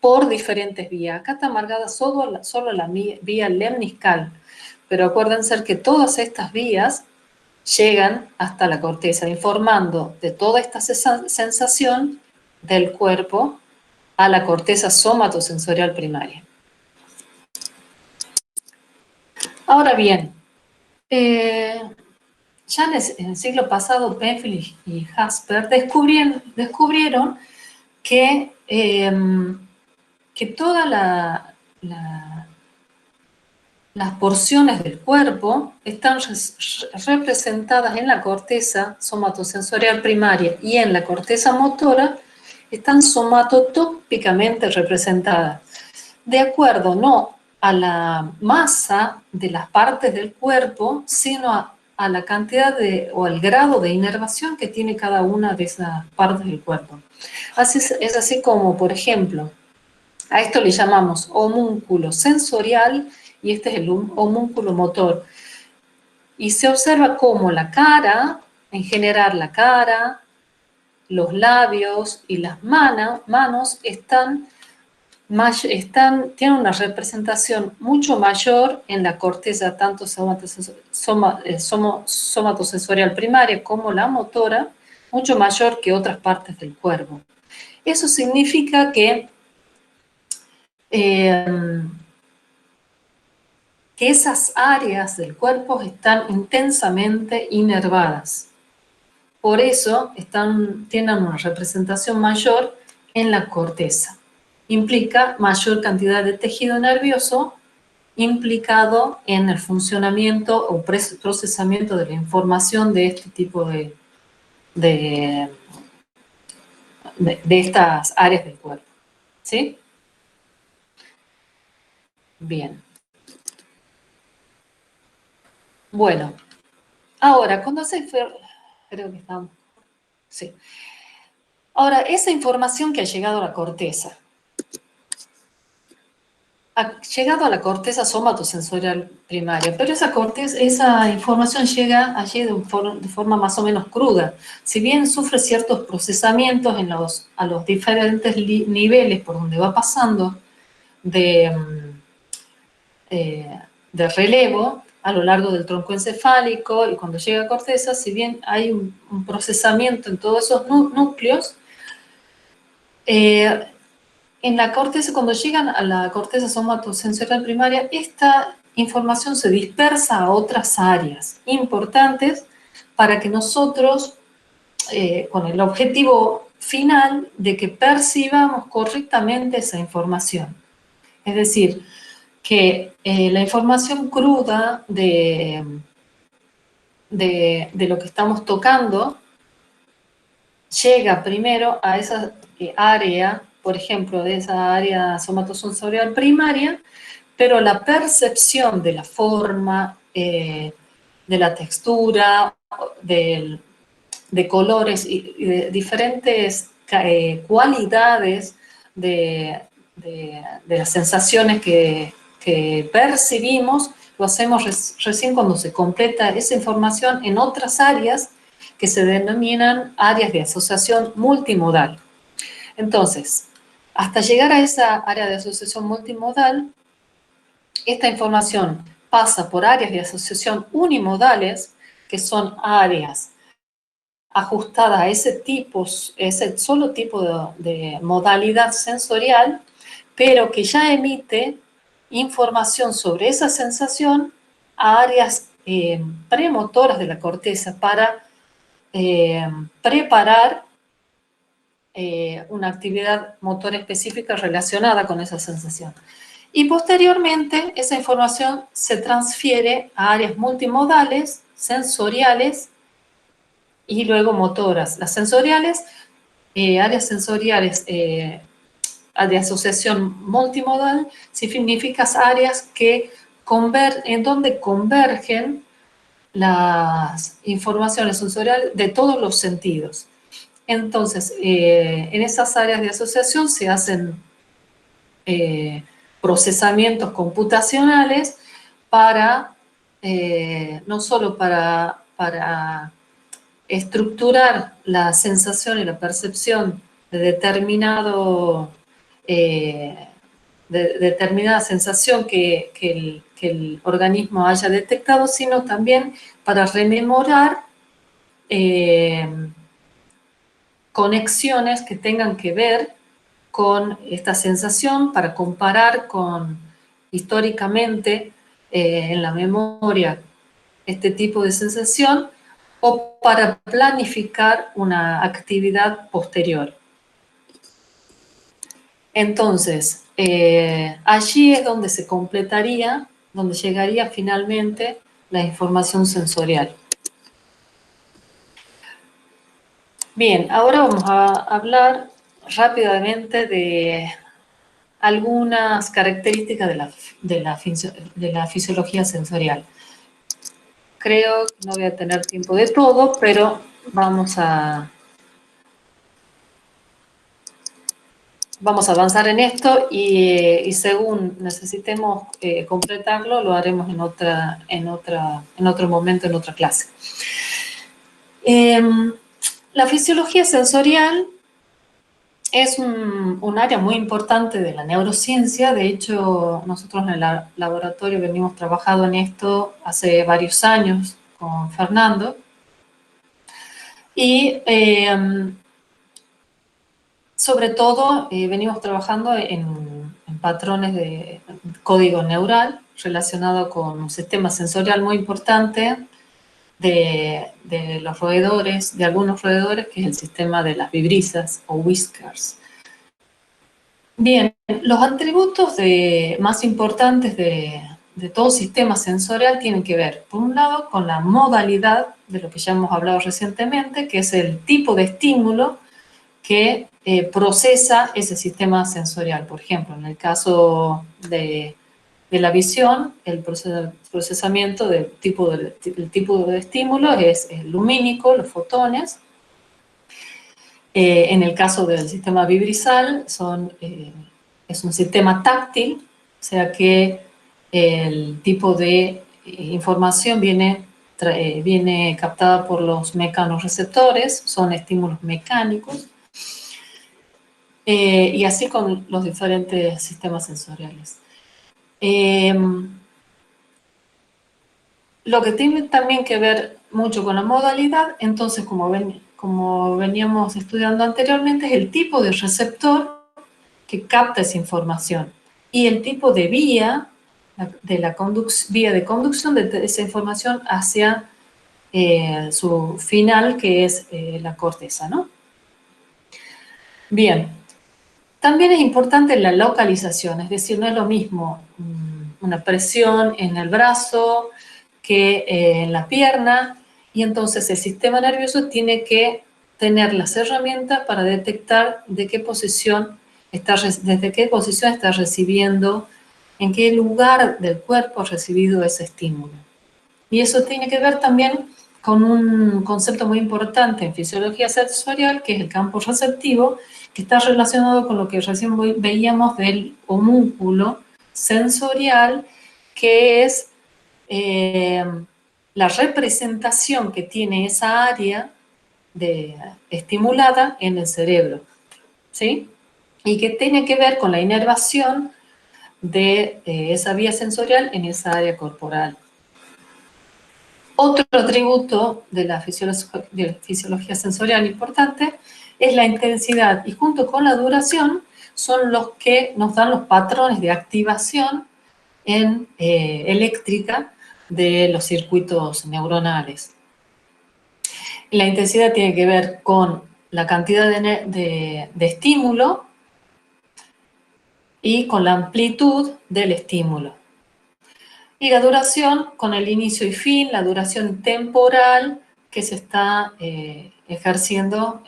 por diferentes vías. Acá está marcada solo la vía lemniscal, pero acuérdense que todas estas vías llegan hasta la corteza, informando de toda esta sensación del cuerpo a la corteza somatosensorial primaria. Ahora bien, ya en el siglo pasado, Penfield y Jasper descubrieron que todas las porciones del cuerpo están representadas en la corteza somatosensorial primaria y en la corteza motora están somatotópicamente representadas, de acuerdo no a la masa de las partes del cuerpo, sino a la cantidad o al grado de inervación que tiene cada una de esas partes del cuerpo. Es así como, por ejemplo, a esto le llamamos homúnculo sensorial y este es el homúnculo motor. Y se observa cómo la cara, en general la cara, los labios y las manos tienen una representación mucho mayor en la corteza, tanto somatosensorial primaria como la motora, mucho mayor que otras partes del cuerpo. Eso significa que que esas áreas del cuerpo están intensamente inervadas. Por eso tienen una representación mayor en la corteza. Implica mayor cantidad de tejido nervioso implicado en el funcionamiento o procesamiento de la información de este tipo de estas áreas del cuerpo. ¿Sí? Bien. Bueno, ahora, cuando creo que estamos... Sí. Ahora, esa información que ha llegado a la corteza, ha llegado a la corteza somatosensorial primaria, pero esa información llega allí de forma más o menos cruda. Si bien sufre ciertos procesamientos a los diferentes niveles por donde va pasando de, de relevo a lo largo del tronco encefálico y cuando llega a corteza, si bien hay un procesamiento en todos esos núcleos, en la corteza, cuando llegan a la corteza somatosensorial primaria, esta información se dispersa a otras áreas importantes para que nosotros, con el objetivo final de que percibamos correctamente esa información. Es decir, que la información cruda de lo que estamos tocando llega primero a esa área, por ejemplo, de esa área somatosensorial primaria, pero la percepción de la forma, de la textura, de colores y de diferentes cualidades de las sensaciones que percibimos, lo hacemos recién cuando se completa esa información en otras áreas que se denominan áreas de asociación multimodal. Entonces, hasta llegar a esa área de asociación multimodal, esta información pasa por áreas de asociación unimodales, que son áreas ajustadas a ese solo tipo de modalidad sensorial, pero que ya emite información sobre esa sensación a áreas premotoras de la corteza para preparar una actividad motora específica relacionada con esa sensación. Y posteriormente, esa información se transfiere a áreas multimodales, sensoriales y luego motoras. Las sensoriales, áreas sensoriales de asociación multimodal, significan áreas en donde convergen las informaciones sensoriales de todos los sentidos. Entonces, en esas áreas de asociación se hacen procesamientos computacionales para, no solo para estructurar la sensación y la percepción de determinada sensación que el organismo haya detectado, sino también para rememorar conexiones que tengan que ver con esta sensación, para comparar históricamente en la memoria este tipo de sensación, o para planificar una actividad posterior. Entonces, allí es donde se completaría, donde llegaría finalmente la información sensorial. Bien, ahora vamos a hablar rápidamente de algunas características de la fisiología sensorial. Creo que no voy a tener tiempo de todo, pero vamos a avanzar en esto y según necesitemos completarlo, lo haremos en otro momento, en otra clase. La fisiología sensorial es un área muy importante de la neurociencia. De hecho, nosotros en el laboratorio venimos trabajando en esto hace varios años con Fernando. Y sobre todo venimos trabajando en patrones de código neural relacionado con un sistema sensorial muy importante de los roedores, de algunos roedores, que es el sistema de las vibrisas o whiskers. Bien, los atributos más importantes de todo sistema sensorial tienen que ver, por un lado, con la modalidad, de lo que ya hemos hablado recientemente, que es el tipo de estímulo que procesa ese sistema sensorial. Por ejemplo, en el caso de la visión, el procesamiento del tipo de estímulo es lumínico, los fotones. En el caso del sistema vibrisal, es un sistema táctil, o sea que el tipo de información viene captada por los mecanorreceptores, son estímulos mecánicos, y así con los diferentes sistemas sensoriales. Lo que tiene también que ver mucho con la modalidad, entonces, como veníamos estudiando anteriormente, es el tipo de receptor que capta esa información y el tipo de vía de conducción de esa información hacia su final, que es la corteza, ¿no? Bien, también es importante la localización, es decir, no es lo mismo una presión en el brazo que en la pierna, y entonces el sistema nervioso tiene que tener las herramientas para detectar desde qué posición está recibiendo, en qué lugar del cuerpo ha recibido ese estímulo. Y eso tiene que ver también con un concepto muy importante en fisiología sensorial, que es el campo receptivo, que está relacionado con lo que recién veíamos del homúnculo sensorial, que es la representación que tiene esa área estimulada en el cerebro, ¿sí? Y que tiene que ver con la inervación de esa vía sensorial en esa área corporal. Otro atributo de la fisiología sensorial importante es la intensidad, y junto con la duración son los que nos dan los patrones de activación eléctrica de los circuitos neuronales. La intensidad tiene que ver con la cantidad de estímulo y con la amplitud del estímulo. Y la duración con el inicio y fin, la duración temporal que se está ejerciendo,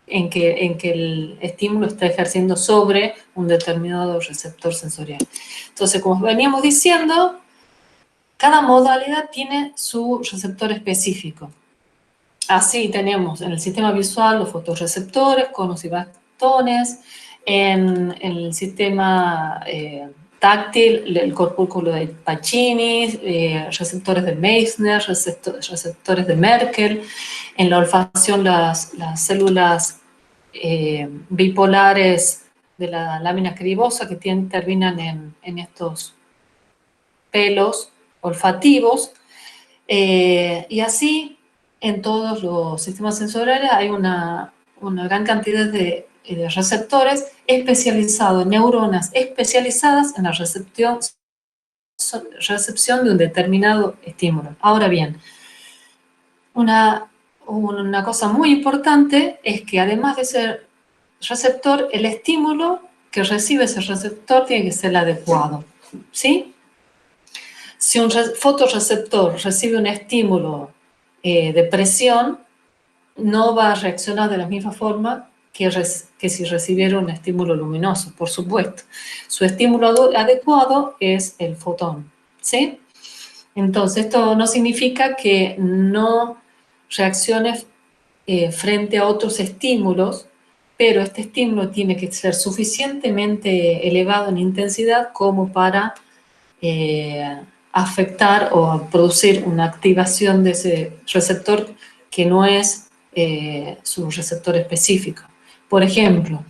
en que el estímulo está ejerciendo sobre un determinado receptor sensorial. Entonces, como veníamos diciendo, cada modalidad tiene su receptor específico. Así tenemos en el sistema visual los fotorreceptores, conos y bastones, en el sistema táctil, el corpúsculo de Pacini, receptores de Meissner, receptores de Merkel, en la olfacción las células bipolares de la lámina cribosa que terminan en estos pelos olfativos, y así en todos los sistemas sensoriales hay una gran cantidad de receptores especializados, neuronas especializadas en la recepción de un determinado estímulo. Ahora bien, una cosa muy importante es que además de ser receptor, el estímulo que recibe ese receptor tiene que ser el adecuado, ¿sí? Si un fotorreceptor recibe un estímulo de presión, no va a reaccionar de la misma forma que si recibiera un estímulo luminoso, por supuesto. Su estímulo adecuado es el fotón, ¿sí? Entonces, esto no significa que no reaccione frente a otros estímulos, pero este estímulo tiene que ser suficientemente elevado en intensidad como para afectar o producir una activación de ese receptor que no es su receptor específico. Por ejemplo,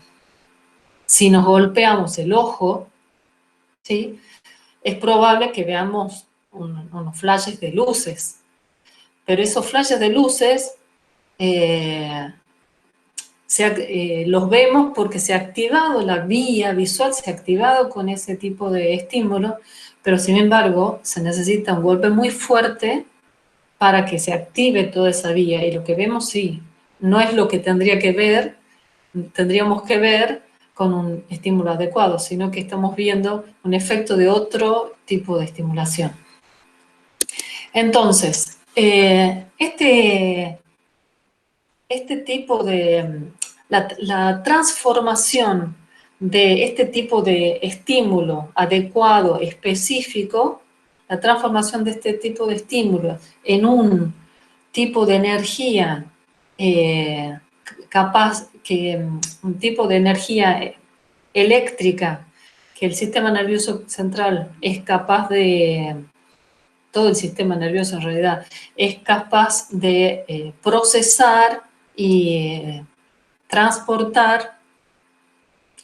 si nos golpeamos el ojo, ¿sí?, es probable que veamos unos flashes de luces, pero esos flashes de luces los vemos porque se ha activado la vía visual, se ha activado con ese tipo de estímulo, pero sin embargo se necesita un golpe muy fuerte para que se active toda esa vía, y lo que vemos sí, no es lo que tendríamos que ver con un estímulo adecuado, sino que estamos viendo un efecto de otro tipo de estimulación. Entonces, este tipo de, la transformación de este tipo de estímulo adecuado, específico, la transformación de este tipo de estímulo en un tipo de energía un tipo de energía eléctrica que el sistema nervioso central es capaz de, todo el sistema nervioso en realidad, es capaz de procesar y transportar.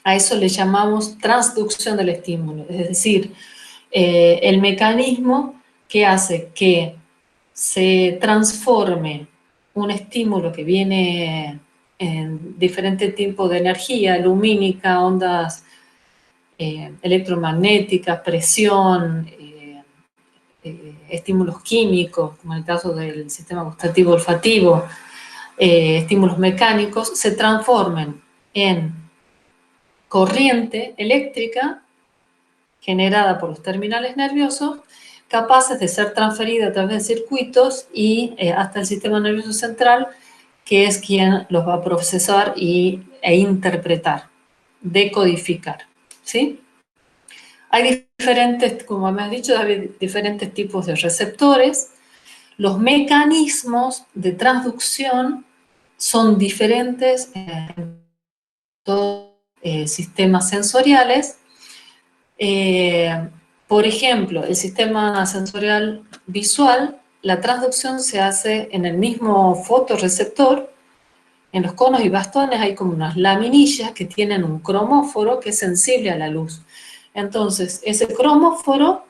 A eso le llamamos transducción del estímulo, es decir, el mecanismo que hace que se transforme un estímulo que viene en diferentes tipos de energía, lumínica, ondas electromagnéticas, presión, estímulos químicos, como en el caso del sistema gustativo olfativo, estímulos mecánicos, se transformen en corriente eléctrica generada por los terminales nerviosos, capaces de ser transferida a través de circuitos y hasta el sistema nervioso central, que es quien los va a procesar e interpretar, decodificar, ¿sí? Hay diferentes, como me has dicho, hay diferentes tipos de receptores. Los mecanismos de transducción son diferentes en todos los sistemas sensoriales. Por ejemplo, el sistema sensorial visual, la transducción se hace en el mismo fotorreceptor. En los conos y bastones hay como unas laminillas que tienen un cromóforo que es sensible a la luz. Entonces, ese cromóforo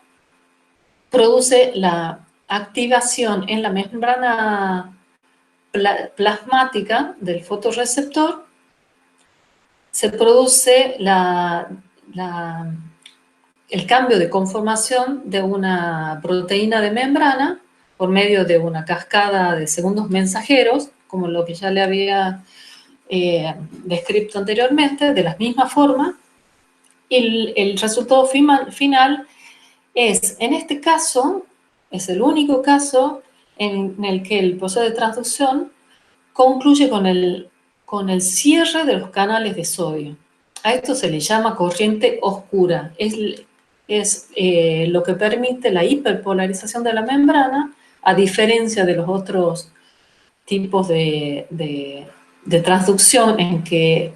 produce la activación en la membrana plasmática del fotorreceptor, se produce el cambio de conformación de una proteína de membrana por medio de una cascada de segundos mensajeros, como lo que ya le había descrito anteriormente, de la misma forma, y el resultado final es, en este caso, es el único caso en el que el proceso de transducción concluye con el cierre de los canales de sodio. A esto se le llama corriente oscura. Es lo que permite la hiperpolarización de la membrana, a diferencia de los otros tipos de transducción en que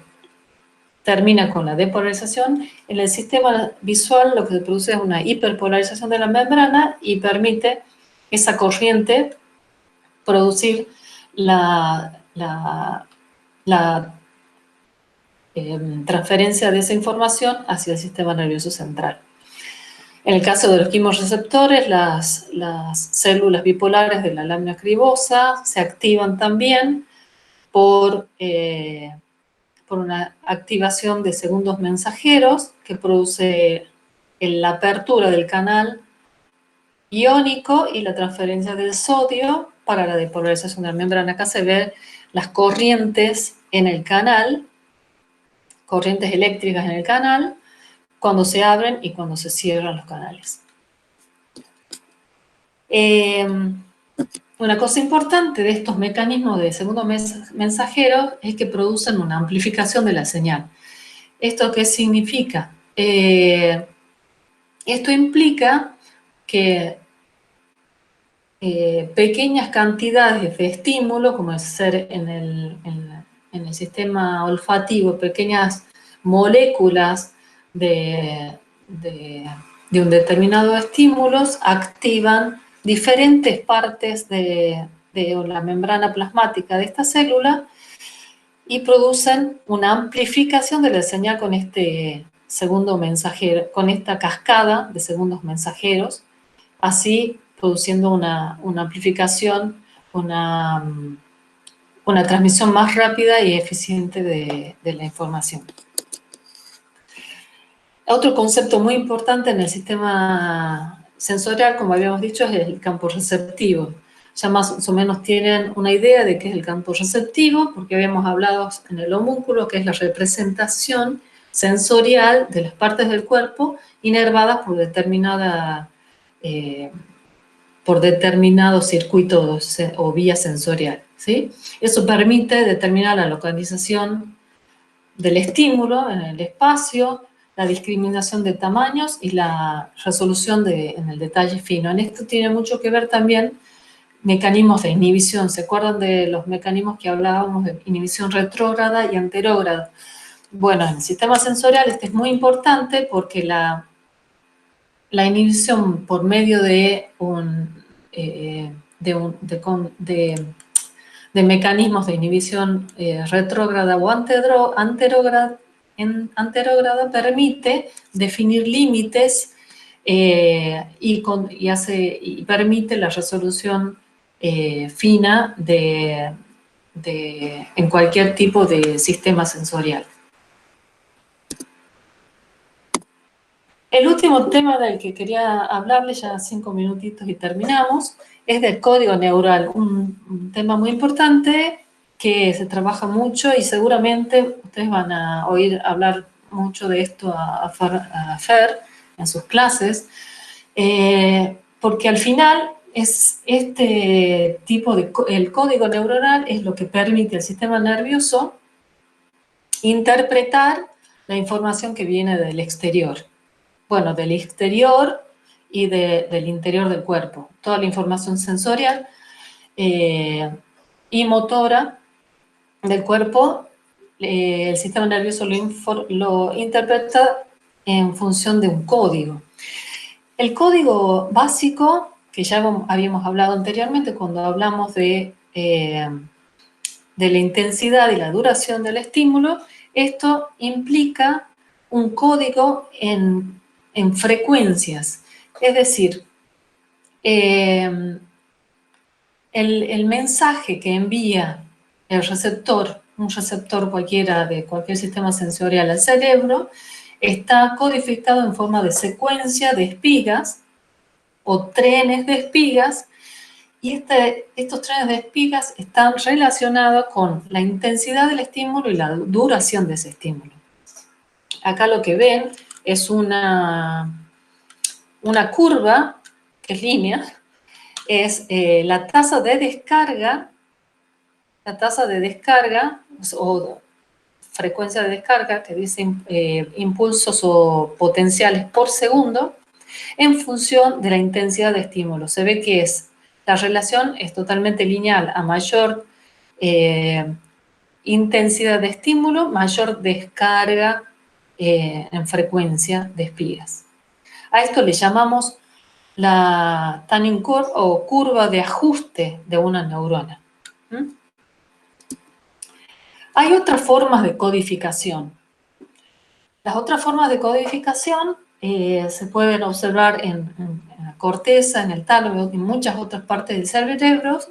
termina con la depolarización. En el sistema visual lo que se produce es una hiperpolarización de la membrana y permite esa corriente producir la transferencia de esa información hacia el sistema nervioso central. En el caso de los quimioreceptores, las células bipolares de la lámina cribosa se activan también por una activación de segundos mensajeros que produce la apertura del canal iónico y la transferencia del sodio para la depolarización de la membrana. Acá se ven las corrientes en el canal, corrientes eléctricas en el canal, cuando se abren y cuando se cierran los canales. Una cosa importante de estos mecanismos de segundos mensajeros es que producen una amplificación de la señal. ¿Esto qué significa? Esto implica que pequeñas cantidades de estímulo, como es ser en el sistema olfativo, pequeñas moléculas de un determinado estímulo, activan diferentes partes de la membrana plasmática de esta célula y producen una amplificación de la señal con este segundo mensajero, con esta cascada de segundos mensajeros, así produciendo una amplificación, una una transmisión más rápida y eficiente de la información. Otro concepto muy importante en el sistema sensorial, como habíamos dicho, es el campo receptivo. Ya más o menos tienen una idea de qué es el campo receptivo, porque habíamos hablado en el homúnculo, que es la representación sensorial de las partes del cuerpo inervadas por determinado circuito o vía sensorial, ¿sí? Eso permite determinar la localización del estímulo en el espacio, la discriminación de tamaños y la resolución en el detalle fino. En esto tiene mucho que ver también mecanismos de inhibición. ¿Se acuerdan de los mecanismos que hablábamos de inhibición retrógrada y anterógrada? Bueno, en el sistema sensorial este es muy importante porque la inhibición por medio de mecanismos de inhibición retrógrada o anterógrada permite definir límites y permite la resolución fina en cualquier tipo de sistema sensorial. El último tema del que quería hablarles, ya 5 minutitos y terminamos, es del código neural, un tema muy importante que se trabaja mucho y seguramente ustedes van a oír hablar mucho de esto a Fer en sus clases, porque al final es este tipo el código neuronal es lo que permite al sistema nervioso interpretar la información que viene del exterior. Bueno, del exterior y del interior del cuerpo. Toda la información sensorial y motora del cuerpo, el sistema nervioso lo interpreta en función de un código. El código básico, que ya habíamos hablado anteriormente cuando hablamos de la intensidad y la duración del estímulo, esto implica un código en frecuencias. Es decir, el mensaje que envía el receptor, un receptor cualquiera de cualquier sistema sensorial al cerebro, está codificado en forma de secuencia de espigas o trenes de espigas, y estos trenes de espigas están relacionados con la intensidad del estímulo y la duración de ese estímulo. Acá lo que ven es una curva, que es línea, es la tasa de descarga o frecuencia de descarga, que dice impulsos o potenciales por segundo, en función de la intensidad de estímulo. Se ve que la relación es totalmente lineal. A mayor intensidad de estímulo, mayor descarga en frecuencia de espigas. A esto le llamamos la Turing curve o curva de ajuste de una neurona. Hay otras formas de codificación. Las otras formas de codificación se pueden observar en la corteza, en el tálamo, en muchas otras partes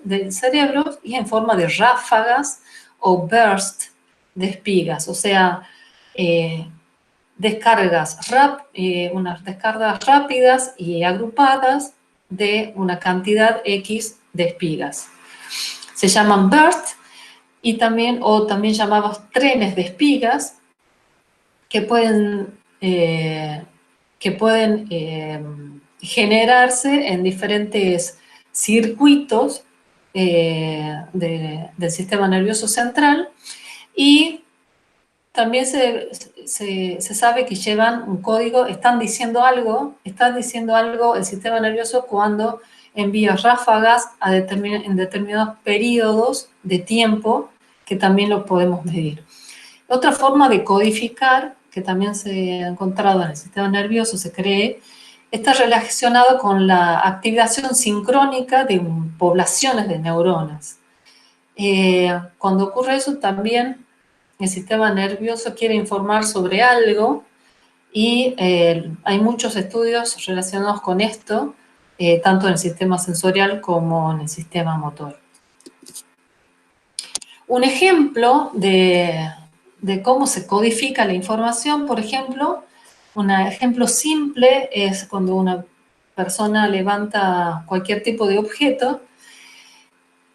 del cerebro y en forma de ráfagas o burst de espigas, o sea, unas descargas rápidas y agrupadas de una cantidad X de espigas. Se llaman burst o también llamados trenes de espigas que pueden generarse en diferentes circuitos del sistema nervioso central, y también se sabe que llevan un código, está diciendo algo el sistema nervioso cuando envía ráfagas en determinados periodos de tiempo, que también lo podemos medir. Otra forma de codificar, que también se ha encontrado en el sistema nervioso, se cree, está relacionado con la activación sincrónica de poblaciones de neuronas. Cuando ocurre eso, también el sistema nervioso quiere informar sobre algo y hay muchos estudios relacionados con esto, tanto en el sistema sensorial como en el sistema motor. Un ejemplo de cómo se codifica la información, por ejemplo, un ejemplo simple es cuando una persona levanta cualquier tipo de objeto.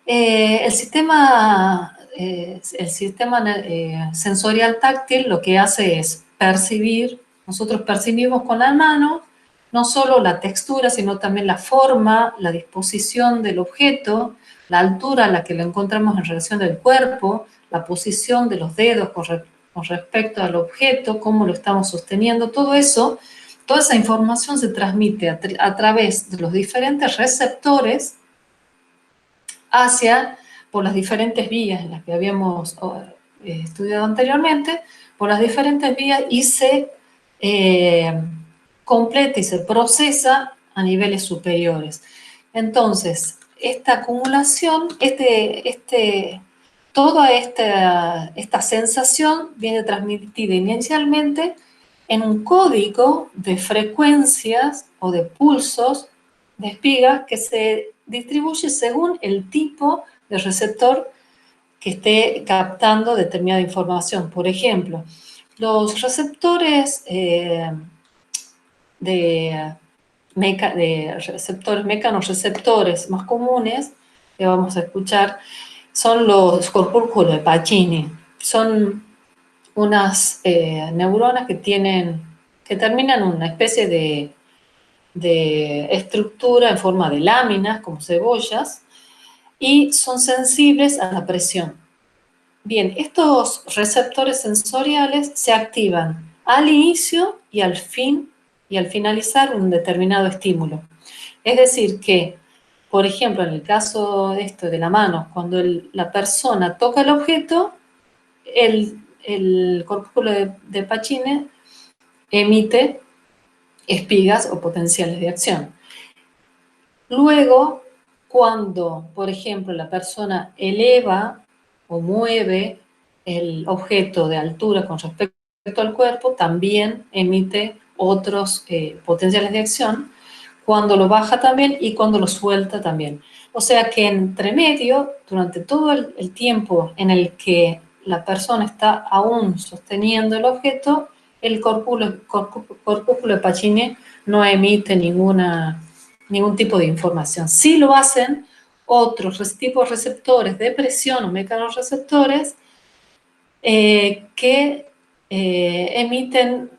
El sistema sensorial táctil lo que hace es percibir, nosotros percibimos con la mano no solo la textura, sino también la forma, la disposición del objeto, la altura a la que lo encontramos en relación del cuerpo, la posición de los dedos con respecto al objeto, cómo lo estamos sosteniendo, todo eso, toda esa información se transmite a través de los diferentes receptores por las diferentes vías en las que habíamos estudiado anteriormente, por las diferentes vías y se completa y se procesa a niveles superiores. Entonces, esta acumulación, toda esta sensación viene transmitida inicialmente en un código de frecuencias o de pulsos de espigas que se distribuye según el tipo de receptor que esté captando determinada información. Por ejemplo, los receptores mecanorreceptores más comunes que vamos a escuchar son los corpúsculos de Pacini. Son unas neuronas que terminan en una especie de estructura en forma de láminas, como cebollas, y son sensibles a la presión. Bien, estos receptores sensoriales se activan al inicio y al finalizar un determinado estímulo. Es decir que, por ejemplo, en el caso de la mano, cuando la persona toca el objeto, el corpúsculo de Pacini emite espigas o potenciales de acción. Luego, cuando, por ejemplo, la persona eleva o mueve el objeto de altura con respecto al cuerpo, también emite otros potenciales de acción, cuando lo baja también y cuando lo suelta también. O sea que entre medio, durante todo el tiempo en el que la persona está aún sosteniendo el objeto, el corpúsculo de Pacini no emite ningún tipo de información. Sí lo hacen otros tipos de receptores de presión o mecanorreceptores que emiten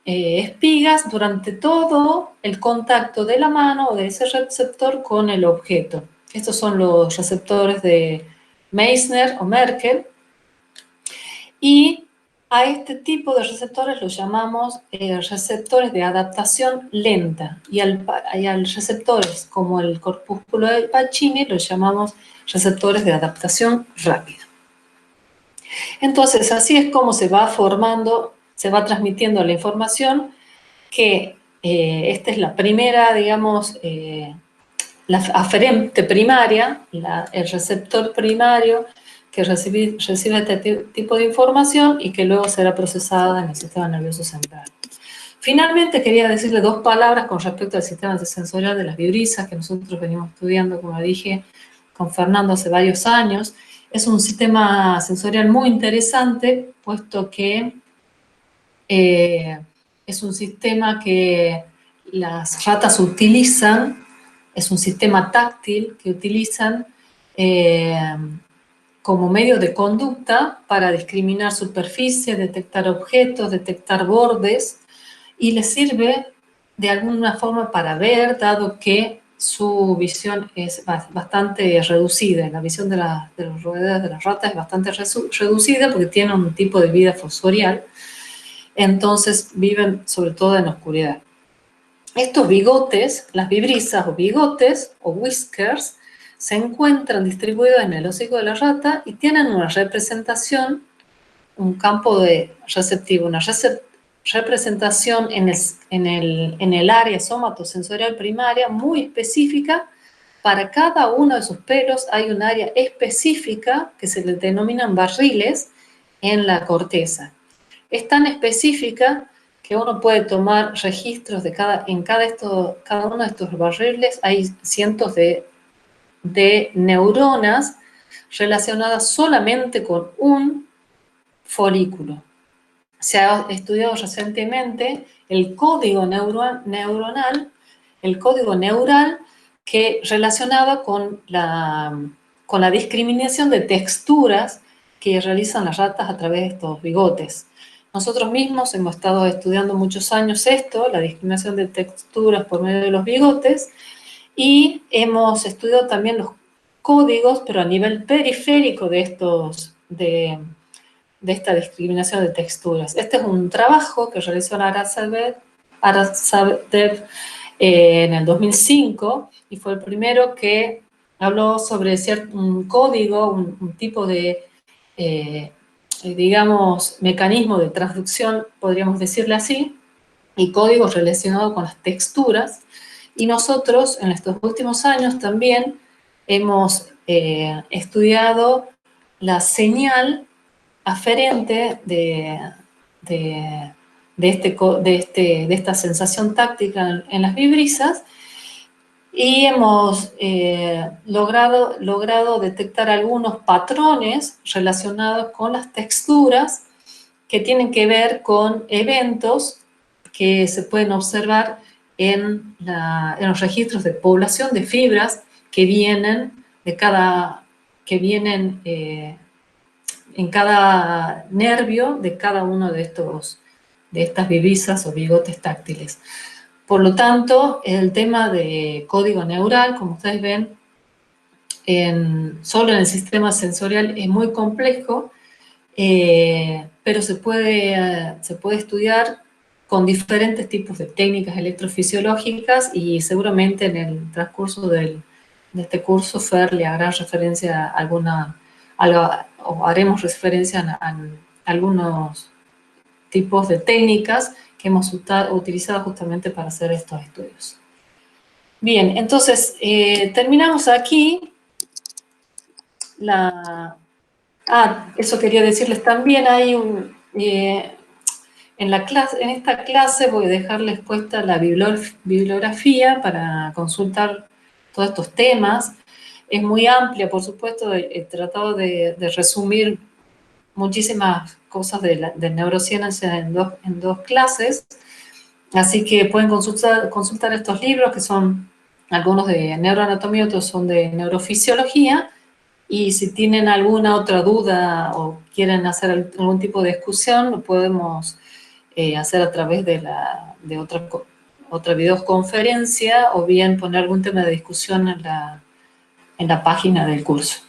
espigas durante todo el contacto de la mano o de ese receptor con el objeto. Estos son los receptores de Meissner o Merkel. Y a este tipo de receptores los llamamos receptores de adaptación lenta. Y al receptores como el corpúsculo de Pacini los llamamos receptores de adaptación rápida. Entonces, así es como se va formando, se va transmitiendo la información, que esta es la primera, digamos, la aferente primaria, el receptor primario que recibe este tipo de información y que luego será procesada en el sistema nervioso central. Finalmente, quería decirle dos palabras con respecto al sistema sensorial de las vibrisas, que nosotros venimos estudiando, como dije, con Fernando hace varios años. Es un sistema sensorial muy interesante, puesto que es un sistema que las ratas utilizan, es un sistema táctil que utilizan como medio de conducta para discriminar superficies, detectar objetos, detectar bordes, y les sirve de alguna forma para ver, dado que su visión es bastante reducida. La visión de los roedores de las ratas es bastante reducida porque tienen un tipo de vida fosforial, entonces viven sobre todo en la oscuridad. Estos bigotes, las vibrisas o bigotes o whiskers, se encuentran distribuidos en el hocico de la rata y tienen una representación, un campo receptivo, una representación en el área somatosensorial primaria muy específica. Para cada uno de sus pelos hay un área específica que se le denominan barriles en la corteza. Es tan específica que uno puede tomar registros de cada uno de estos barriles. Hay cientos de neuronas relacionada solamente con un folículo. Se ha estudiado recientemente el código neuronal, el código neural que relacionaba con la discriminación de texturas que realizan las ratas a través de estos bigotes. Nosotros mismos hemos estado estudiando muchos años esto, la discriminación de texturas por medio de los bigotes, y hemos estudiado también los códigos, pero a nivel periférico de esta discriminación de texturas. Este es un trabajo que realizó Arasadev en el 2005 y fue el primero que habló sobre un código, un tipo de, digamos, mecanismo de transducción, podríamos decirle así, y códigos relacionados con las texturas. Y nosotros en estos últimos años también hemos estudiado la señal aferente de esta sensación táctica en las vibrisas y hemos logrado detectar algunos patrones relacionados con las texturas que tienen que ver con eventos que se pueden observar en los registros de población de fibras que vienen en cada nervio de cada uno de estas vibrisas o bigotes táctiles. Por lo tanto, el tema de código neural, como ustedes ven, solo en el sistema sensorial es muy complejo, pero se puede estudiar con diferentes tipos de técnicas electrofisiológicas y seguramente en el transcurso de este curso Fer le hará referencia a o haremos referencia a algunos tipos de técnicas que hemos utilizado justamente para hacer estos estudios. Bien, entonces terminamos aquí. Eso quería decirles también, hay en esta clase voy a dejarles puesta la bibliografía para consultar todos estos temas. Es muy amplia, por supuesto, he tratado de resumir muchísimas cosas de neurociencia en dos clases, así que pueden consultar estos libros, que son algunos de neuroanatomía, otros son de neurofisiología, y si tienen alguna otra duda o quieren hacer algún tipo de discusión, lo podemos hacer a través de otra videoconferencia o bien poner algún tema de discusión en la página del curso.